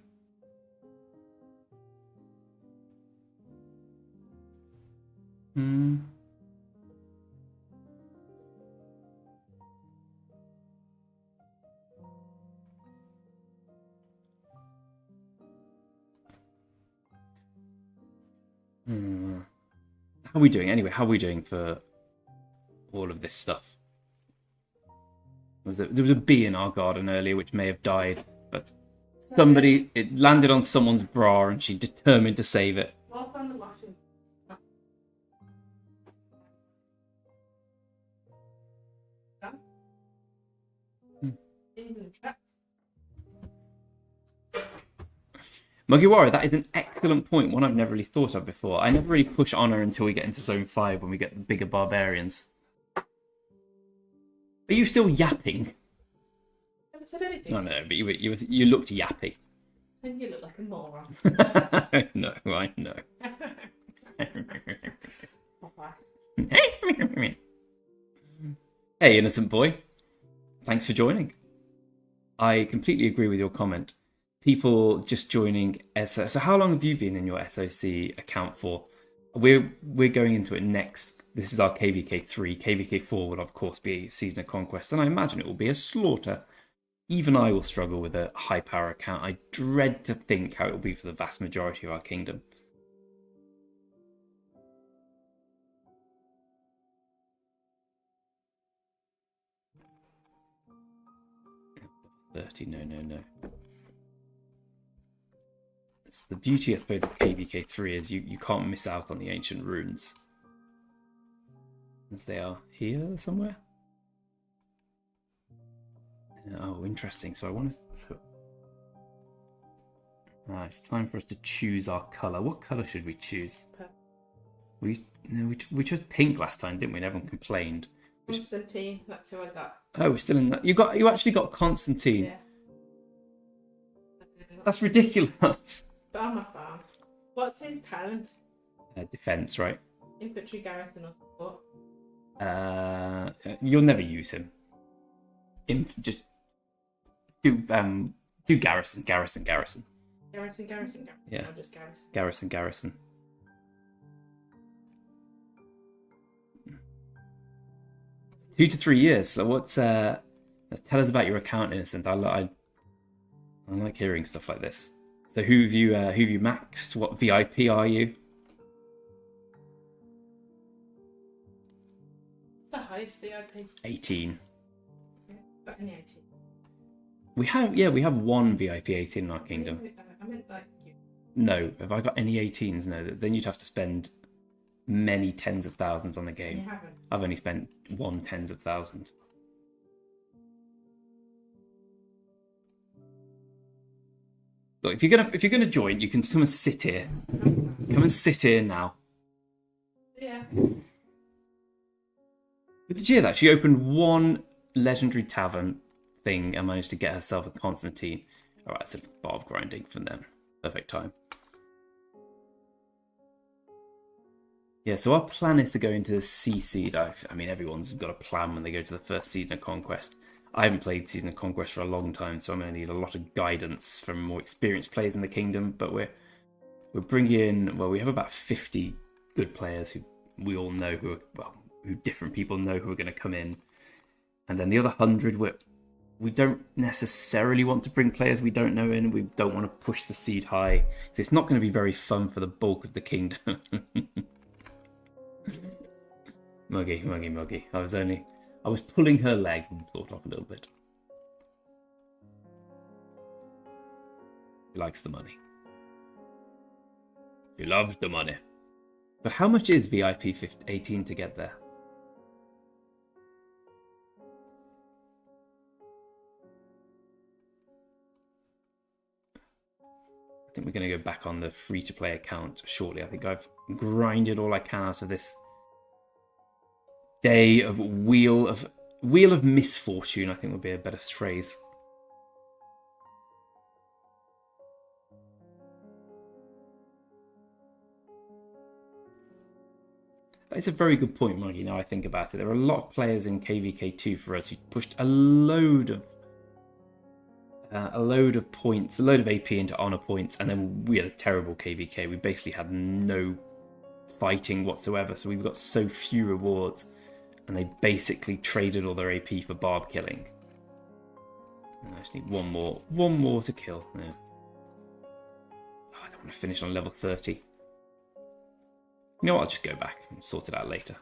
How are we doing? Anyway, how are we doing for all of this stuff? There was a bee in our garden earlier which may have died, but it landed on someone's bra and she determined to save it. Whilst I'm the washing. Muggy Warrior, that is an excellent point, one I've never really thought of before. I never really push honor until we get into Zone 5 when we get the bigger barbarians. Are you still yapping? I haven't said anything. No, but you looked yappy. And you look like a moron. No, I know. Hey, innocent boy. Thanks for joining. I completely agree with your comment. People just joining SOC. So how long have you been in your SOC account for? We're going into it next. This is our KVK3. KVK4 will of course be Season of Conquest, and I imagine it will be a slaughter. Even I will struggle with a high power account. I dread to think how it will be for the vast majority of our kingdom. No. It's the beauty, I suppose, of KVK3 is you can't miss out on the ancient runes. As they are here somewhere. Oh, interesting. So I want to... it's time for us to choose our colour. What colour should we choose? We chose pink last time, didn't we? And everyone complained. Constantine, that's who I got. Oh, we're still in that. You actually got Constantine. Yeah. That's ridiculous. But on my farm. What's his talent? Defense, right? Infantry, garrison, or support? You'll never use him. Just do garrison. Yeah. Or just garrison. Garrison. 2 to 3 years. So what's tell us about your account, Innocent. I like hearing stuff like this. So who have you maxed? What VIP are you? The highest VIP. 18. Got any 18? We have one VIP 18 in our kingdom. I meant like you. No, have I got any 18s? No, then you'd have to spend many tens of thousands on the game. You haven't. I've only spent 1 tens of thousand. Look, if you're gonna join, you can come and sit here. Come and sit here now. Yeah. Did you hear that? She opened one legendary tavern thing and managed to get herself a Constantine. Alright, so Barb grinding from them. Perfect time. Yeah, so our plan is to go into the C seed. I mean, everyone's got a plan when they go to the first season of Conquest. I haven't played Season of Conquest for a long time, so I'm going to need a lot of guidance from more experienced players in the kingdom. But we're bringing in, well, we have about 50 good players who we all know who different people know who are going to come in, and then the other 100 we don't necessarily want to bring players we don't know in. We don't want to push the seed high, because it's not going to be very fun for the bulk of the kingdom. Muggy. I was pulling her leg and thought off a little bit. She likes the money. She loves the money. But how much is VIP 18 to get there? I think we're going to go back on the free-to-play account shortly. I think I've grinded all I can out of this day of wheel of misfortune, I think would be a better phrase. That's a very good point, Muggy, now I think about it. There are a lot of players in KVK2 for us who pushed a load of points, a load of AP into honor points, and then we had a terrible KVK. We basically had no fighting whatsoever, so we've got so few rewards, and they basically traded all their AP for Barb killing. And I just need one more to kill. Yeah. Oh, I don't want to finish on level 30. You know what, I'll just go back and sort it out later.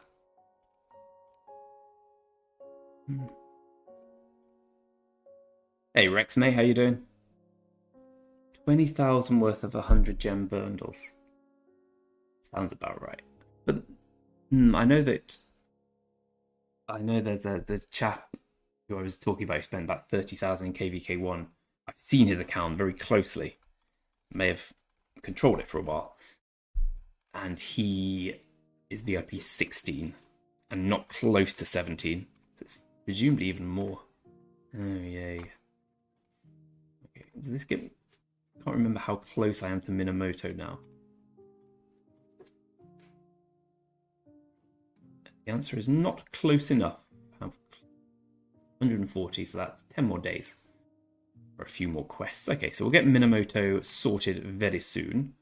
Hey Rex, mate, how you doing? 20,000 worth of 100 gem bundles. Sounds about right. But I know there's the chap who I was talking about who spent about 30,000 in KVK1. I've seen his account very closely. May have controlled it for a while. And he is VIP 16 and not close to 17. So it's presumably even more. Oh, yay. Okay, does this get... I can't remember how close I am to Minamoto now. The answer is not close enough. I'm 140, so that's 10 more days. Or a few more quests. Okay, so we'll get Minamoto sorted very soon.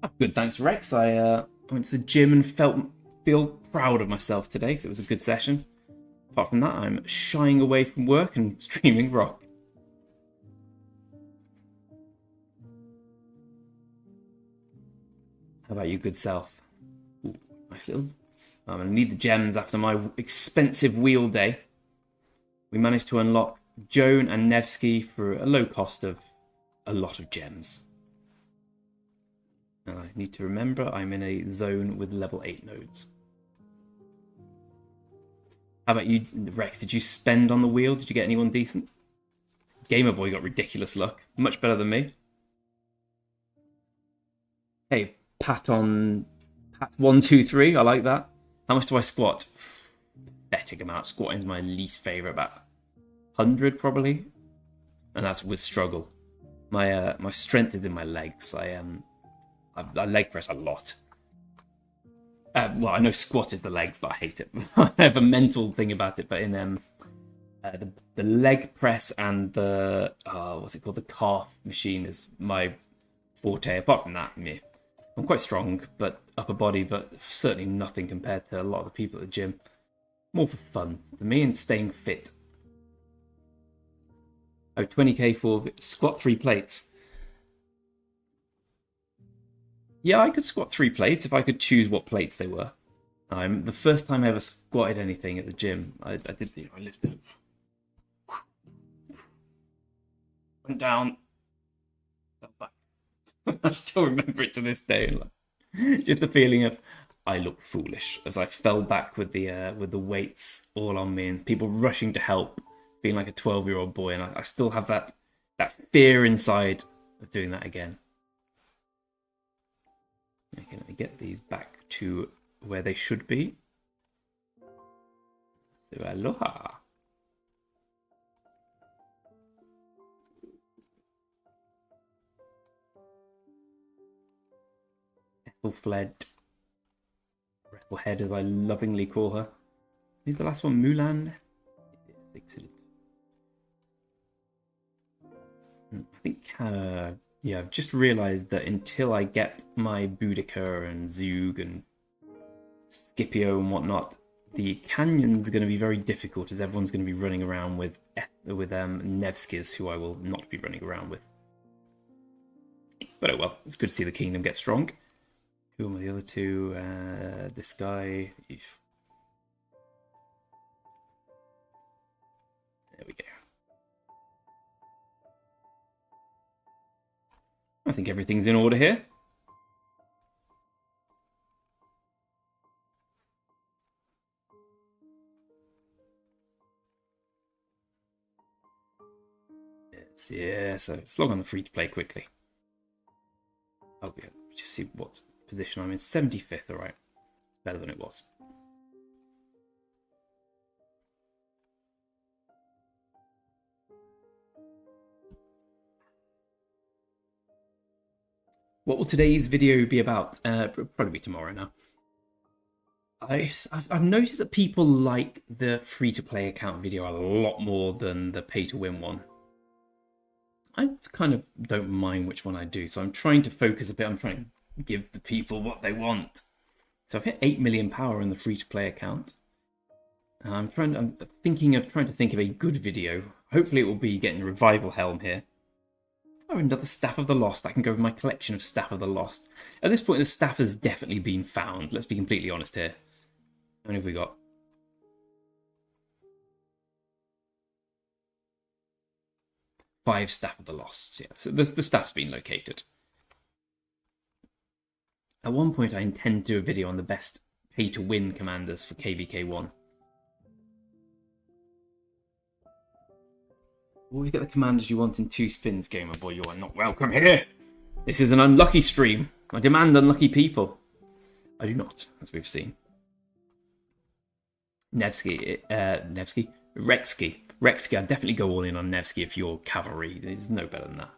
Oh, good, thanks, Rex. I went to the gym and feel proud of myself today because it was a good session. Apart from that, I'm shying away from work and streaming rock. How about you, good self? Ooh, nice little... I'm going to need the gems after my expensive wheel day. We managed to unlock Joan and Nevsky for a low cost of a lot of gems. And I need to remember I'm in a zone with level 8 nodes. How about you, Rex? Did you spend on the wheel? Did you get anyone decent? Gamer Boy got ridiculous luck. Much better than me. Hey, Pat 123. I like that. How much do I squat? Pathetic amount. Squatting is my least favourite. About 100 probably. And that's with struggle. My strength is in my legs. I leg press a lot. Well, I know squat is the legs, but I hate it. I have a mental thing about it. But in the leg press and the what's it called, the calf machine is my forte. Apart from that, me, I'm quite strong, but upper body, but certainly nothing compared to a lot of the people at the gym. More for fun, for me, and staying fit. Oh, 20k for squat 3 plates. Yeah, I could squat 3 plates if I could choose what plates they were. The first time I ever squatted anything at the gym, I did, I lifted, went down, fell back. I still remember it to this day. Like, just the feeling of I look foolish as I fell back with the weights all on me and people rushing to help, being like a 12-year-old boy, and I still have that fear inside of doing that again. Okay, let me get these back to where they should be. So aloha. Ethelfled. Head, as I lovingly call her. Who's the last one? Mulan? Excellent. I think, yeah, I've just realised that until I get my Boudica and Zug and Scipio and whatnot, the canyon's going to be very difficult, as everyone's going to be running around with Nevskis, who I will not be running around with. But oh well, it's good to see the kingdom get strong. Who are the other two? This guy. There we go. I think everything's in order here. Yeah, so let's log on the free to play quickly. Oh yeah, just see what position I'm in. 75th, alright. It's better than it was. What will today's video be about? Probably be tomorrow now. I've noticed that people like the free-to-play account video a lot more than the pay-to-win one. I kind of don't mind which one I do, so I'm trying to focus a bit. I'm trying to give the people what they want. So I've hit 8 million power on the free-to-play account. I'm thinking of a good video. Hopefully it will be getting Revival Helm here. Oh, another Staff of the Lost. I can go with my collection of Staff of the Lost. At this point, the staff has definitely been found. Let's be completely honest here. How many have we got? 5 Staff of the Lost. Yeah, so the staff's been located. At one point, I intend to do a video on the best pay-to-win commanders for KVK1. Always get the commanders you want in 2 spins, Gamer Boy. You are not welcome here. This is an unlucky stream. I demand unlucky people. I do not, as we've seen. Rexky. I'd definitely go all in on Nevsky if you're cavalry. There's no better than that.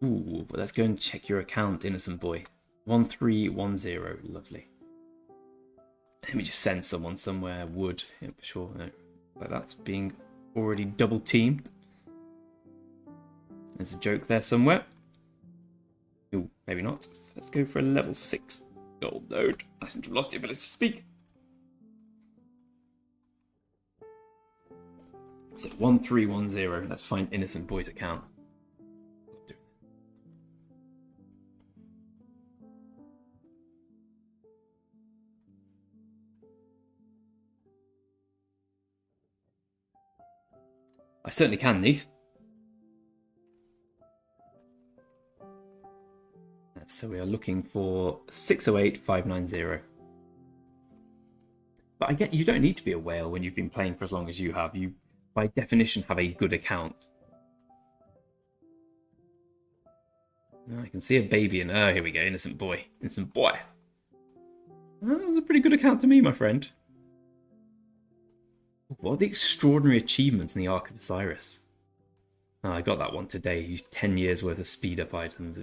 Ooh, but let's go and check your account, innocent boy. 1310, lovely. Let me just send someone somewhere. Wood, yeah, for sure. No, like that's being already double teamed. There's a joke there somewhere. Ooh, maybe not. Let's go for a level 6 gold node. I seem to have lost the ability to speak. So 1310. Let's find innocent boy's account. I certainly can, Neith. So we are looking for 608590. But I get you don't need to be a whale when you've been playing for as long as you have. You, by definition, have a good account. Oh, I can see a baby in... Oh, here we go. Innocent boy. Innocent boy. Oh, that was a pretty good account to me, my friend. What are the extraordinary achievements in the Ark of Osiris? Oh, I got that one today. Used 10 years worth of speed up items.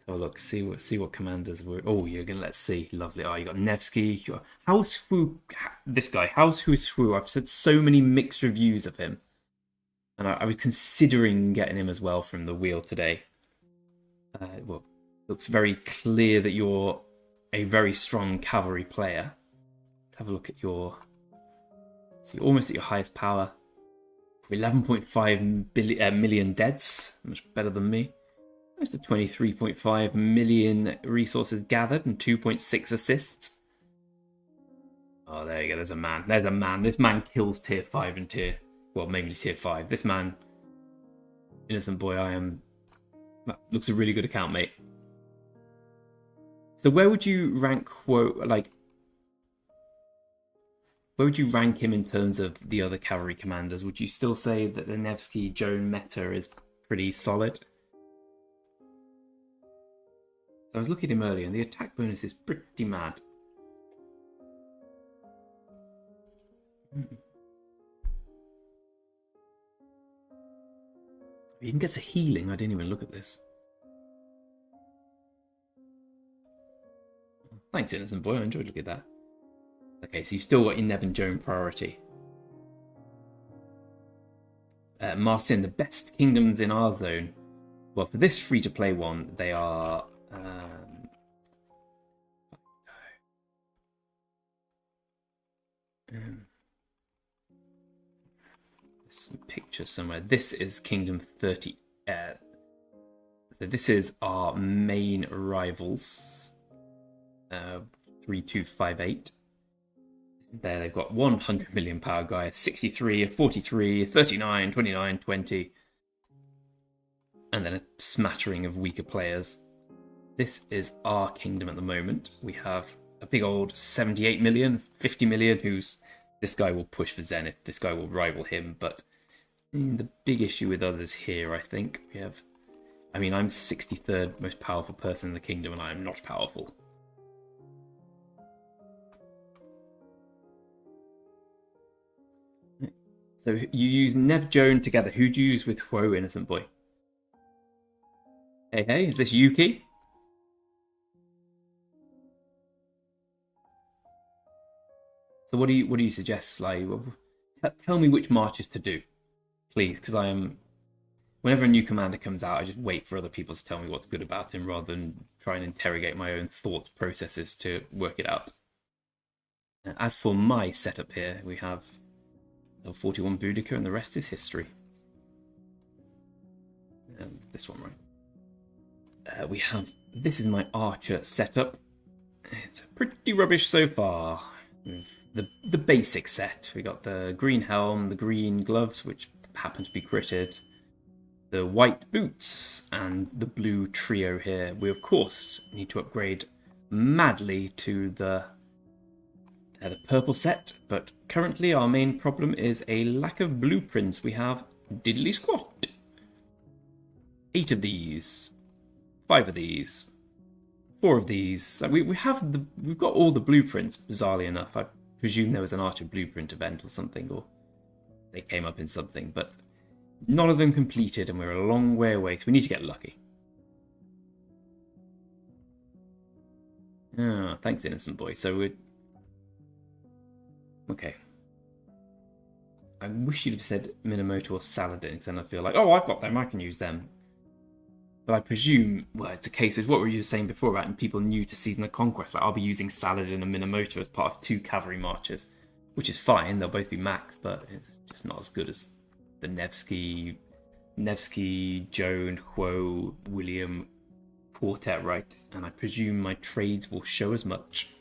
Oh look, see what commanders were. Oh, you're gonna let's see. Lovely. Oh, you got Nevsky. You got House Fu. This guy, House Hu Swu. I've said so many mixed reviews of him, and I was considering getting him as well from the wheel today. Well, looks very clear that you're a very strong cavalry player. Let's have a look at your. So you're almost at your highest power. 11.5 million deads. Much better than me. Close to 23.5 million resources gathered and 2.6 assists. Oh, there you go. There's a man. There's a man. This man kills tier 5 and tier... Well, mainly tier 5. This man... Innocent boy, I am... That looks a really good account, mate. So where would you rank... Like... Where would you rank him in terms of the other cavalry commanders? Would you still say that the Nevsky Joan meta is pretty solid? I was looking at him earlier, and the attack bonus is pretty mad. He even gets a healing. I didn't even look at this. Thanks, innocent boy. I enjoyed looking at that. Okay, so you've still got your Nevin Joan priority. Marcin, the best kingdoms in our zone. Well, for this free-to-play one, they are... some picture somewhere. This is Kingdom 30. So this is our main rivals. 3258. There they've got 100 million power guy, 63, 43, 39, 29, 20. And then a smattering of weaker players. This is our kingdom at the moment. We have a big old 78 million, 50 million, who's... This guy will push for Zenith. This guy will rival him. But the big issue with others here, I think, we have... I mean, I'm 63rd most powerful person in the kingdom, and I am not powerful. So you use Nev Joan together. Who do you use with Huo, innocent boy? Hey, is this Yuki? So what do you suggest, Sly? Tell me which marches to do, please, because I am... Whenever a new commander comes out, I just wait for other people to tell me what's good about him rather than try and interrogate my own thought processes to work it out. As for my setup here, we have 41 Boudica and the rest is history. This one, right? We have... This is my archer setup. It's pretty rubbish so far. With the basic set. We got the green helm, the green gloves, which happen to be critted, the white boots, and the blue trio here. We, of course, need to upgrade madly to the purple set, but currently our main problem is a lack of blueprints. We have diddly squat. 8 of these, 5 of these, 4 of these. We've got all the blueprints, bizarrely enough. I presume there was an Archer blueprint event or something, or they came up in something, but none of them completed, and we're a long way away, so we need to get lucky. Ah, thanks, innocent boy. So we're... Okay. I wish you'd have said Minamoto or Saladin, because then I feel like, oh, I've got them, I can use them. But I presume, well, it's a case of what were you saying before about people new to Season of Conquest. Like, I'll be using Saladin and Minamoto as part of 2 cavalry marches, which is fine. They'll both be maxed, but it's just not as good as the Nevsky, Joan, Huo, William quartet, right? And I presume my trades will show as much.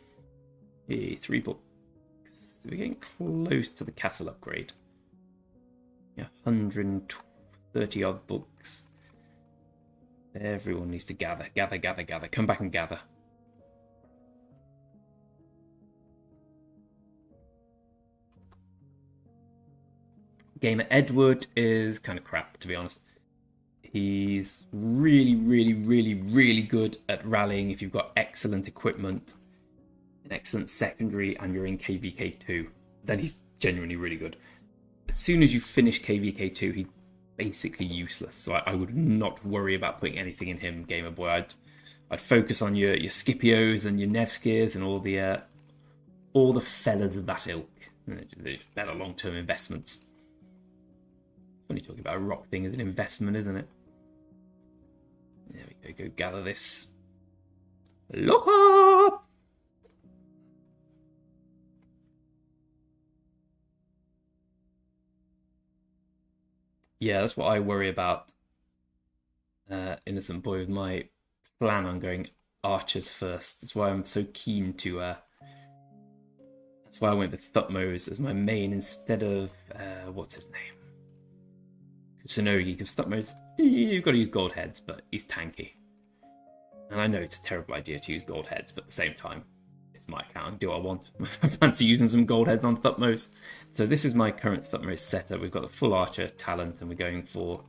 Hey, 3 books. We're getting close to the castle upgrade. Yeah, 130 odd books. Everyone needs to gather. Come back and gather. Gamer Edward is kind of crap, to be honest. He's really good at rallying if you've got excellent equipment, an excellent secondary, and you're in KVK2. Then he's genuinely really good. As soon as you finish KVK2, he's basically useless. So I would not worry about putting anything in him, Gamer Boy. I'd focus on your Scipios and your Nevskirs and all the fellas of that ilk. They're better long-term investments. Funny talking about a rock thing as an investment, isn't it? There we go. Go gather this. Aloha! Yeah, that's what I worry about, innocent boy, with my plan on going archers first. That's why I'm so keen to... that's why I went with Thutmose as my main instead of... what's his name? Kusunogi, because Thutmose, you've got to use gold heads, but he's tanky. And I know it's a terrible idea to use gold heads, but at the same time, it's my account. I can do what I want. I fancy using some gold heads on Thutmose. So this is my current Thutmose setup. We've got the full archer talent, and we're going for...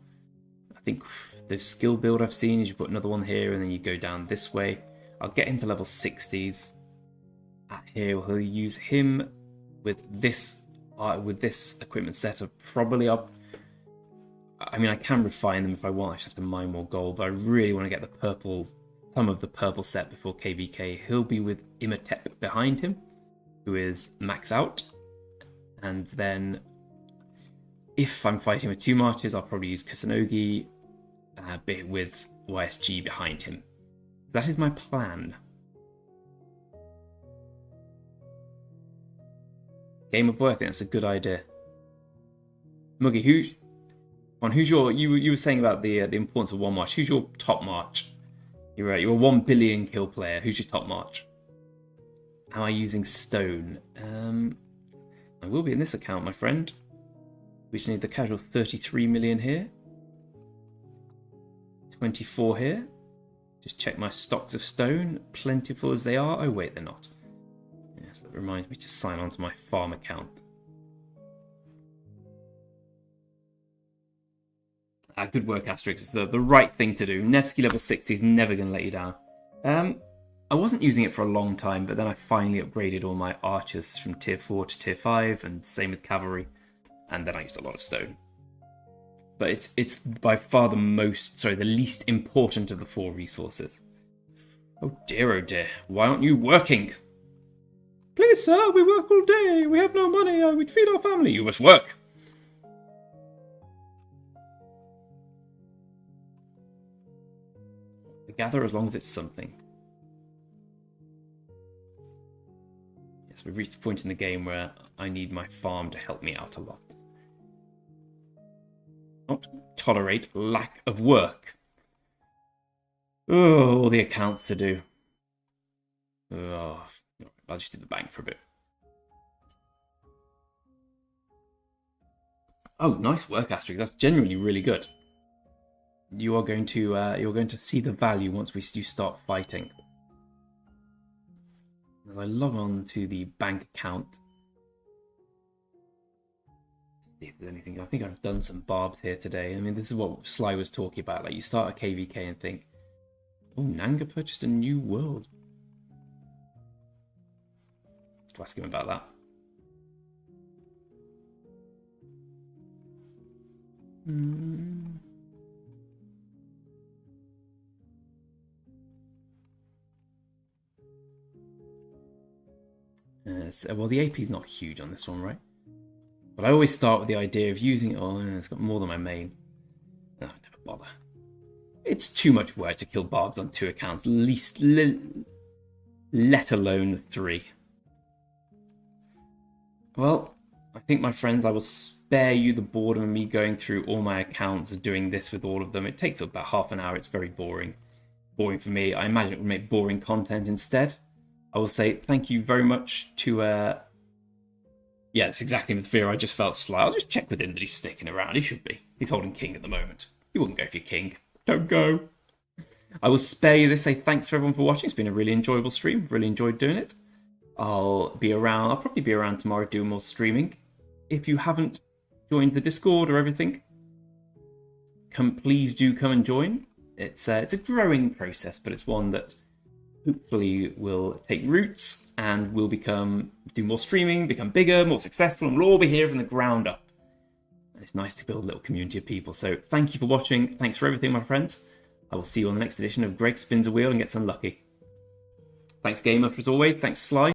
I think the skill build I've seen is you put another one here, and then you go down this way. I'll get him to level 60s. At here, we'll use him with this equipment setup. Probably up. I mean, I can refine them if I want. I just have to mine more gold, but I really want to get some of the purple set before KVK. He'll be with Imhotep behind him, who is max out. And then, if I'm fighting with 2 marches, I'll probably use Kusunogi with YSG behind him. So that is my plan. Gamer Boy, I think that's a good idea. Muggy, who's your? You were saying about the importance of 1 march. Who's your top march? You're right. You're a 1 billion kill player. Who's your top march? Am I using stone? I will be in this account, my friend. We just need the casual 33 million here. 24 here. Just check my stocks of stone. Plentiful as they are. Oh wait, they're not. Yes, that reminds me to sign on to my farm account. Good work, Asterix. It's the right thing to do. Nevsky level 60 is never going to let you down. I wasn't using it for a long time, but then I finally upgraded all my archers from tier 4 to tier 5, and same with cavalry. And then I used a lot of stone. But it's by far the least important of the 4 resources. Oh dear, why aren't you working? Please, sir, we work all day. We have no money. We feed our family. You must work. I gather as long as it's something. Yes, we've reached the point in the game where I need my farm to help me out a lot. Not tolerate lack of work. Oh, all the accounts to do. Oh, I'll just do the bank for a bit. Oh, nice work, Asterix. That's genuinely really good. You're going to see the value once you start fighting. As I log on to the bank account, see if there's anything. I think I've done some barbs here today. I mean, this is what Sly was talking about. Like, you start a KVK and think, oh, Nanga purchased a new world. To ask him about that. Well, the AP is not huge on this one, right? But I always start with the idea of using it. Oh, it's got more than my main. No, never bother. It's too much work to kill barbs on 2 accounts, let alone 3. Well, I think, my friends, I will spare you the boredom of me going through all my accounts and doing this with all of them. It takes about half an hour. It's very boring. Boring for me. I imagine it would make boring content instead. I will say thank you very much to... Yeah, it's exactly the fear I just felt. Sly. I'll just check with him that he's sticking around. He should be. He's holding king at the moment. He wouldn't go for your king. Don't go. I will spare you this. Say thanks for everyone for watching. It's been a really enjoyable stream. Really enjoyed doing it. I'll be around. I'll probably be around tomorrow doing more streaming. If you haven't joined the Discord or everything, please do come and join. It's a growing process, but it's one that hopefully will take roots and will do more streaming, become bigger, more successful, and we'll all be here from the ground up. And it's nice to build a little community of people. So thank you for watching. Thanks for everything, my friends. I will see you on the next edition of Greg Spins a Wheel and Gets Unlucky. Thanks, Gamer, as always. Thanks, Sly.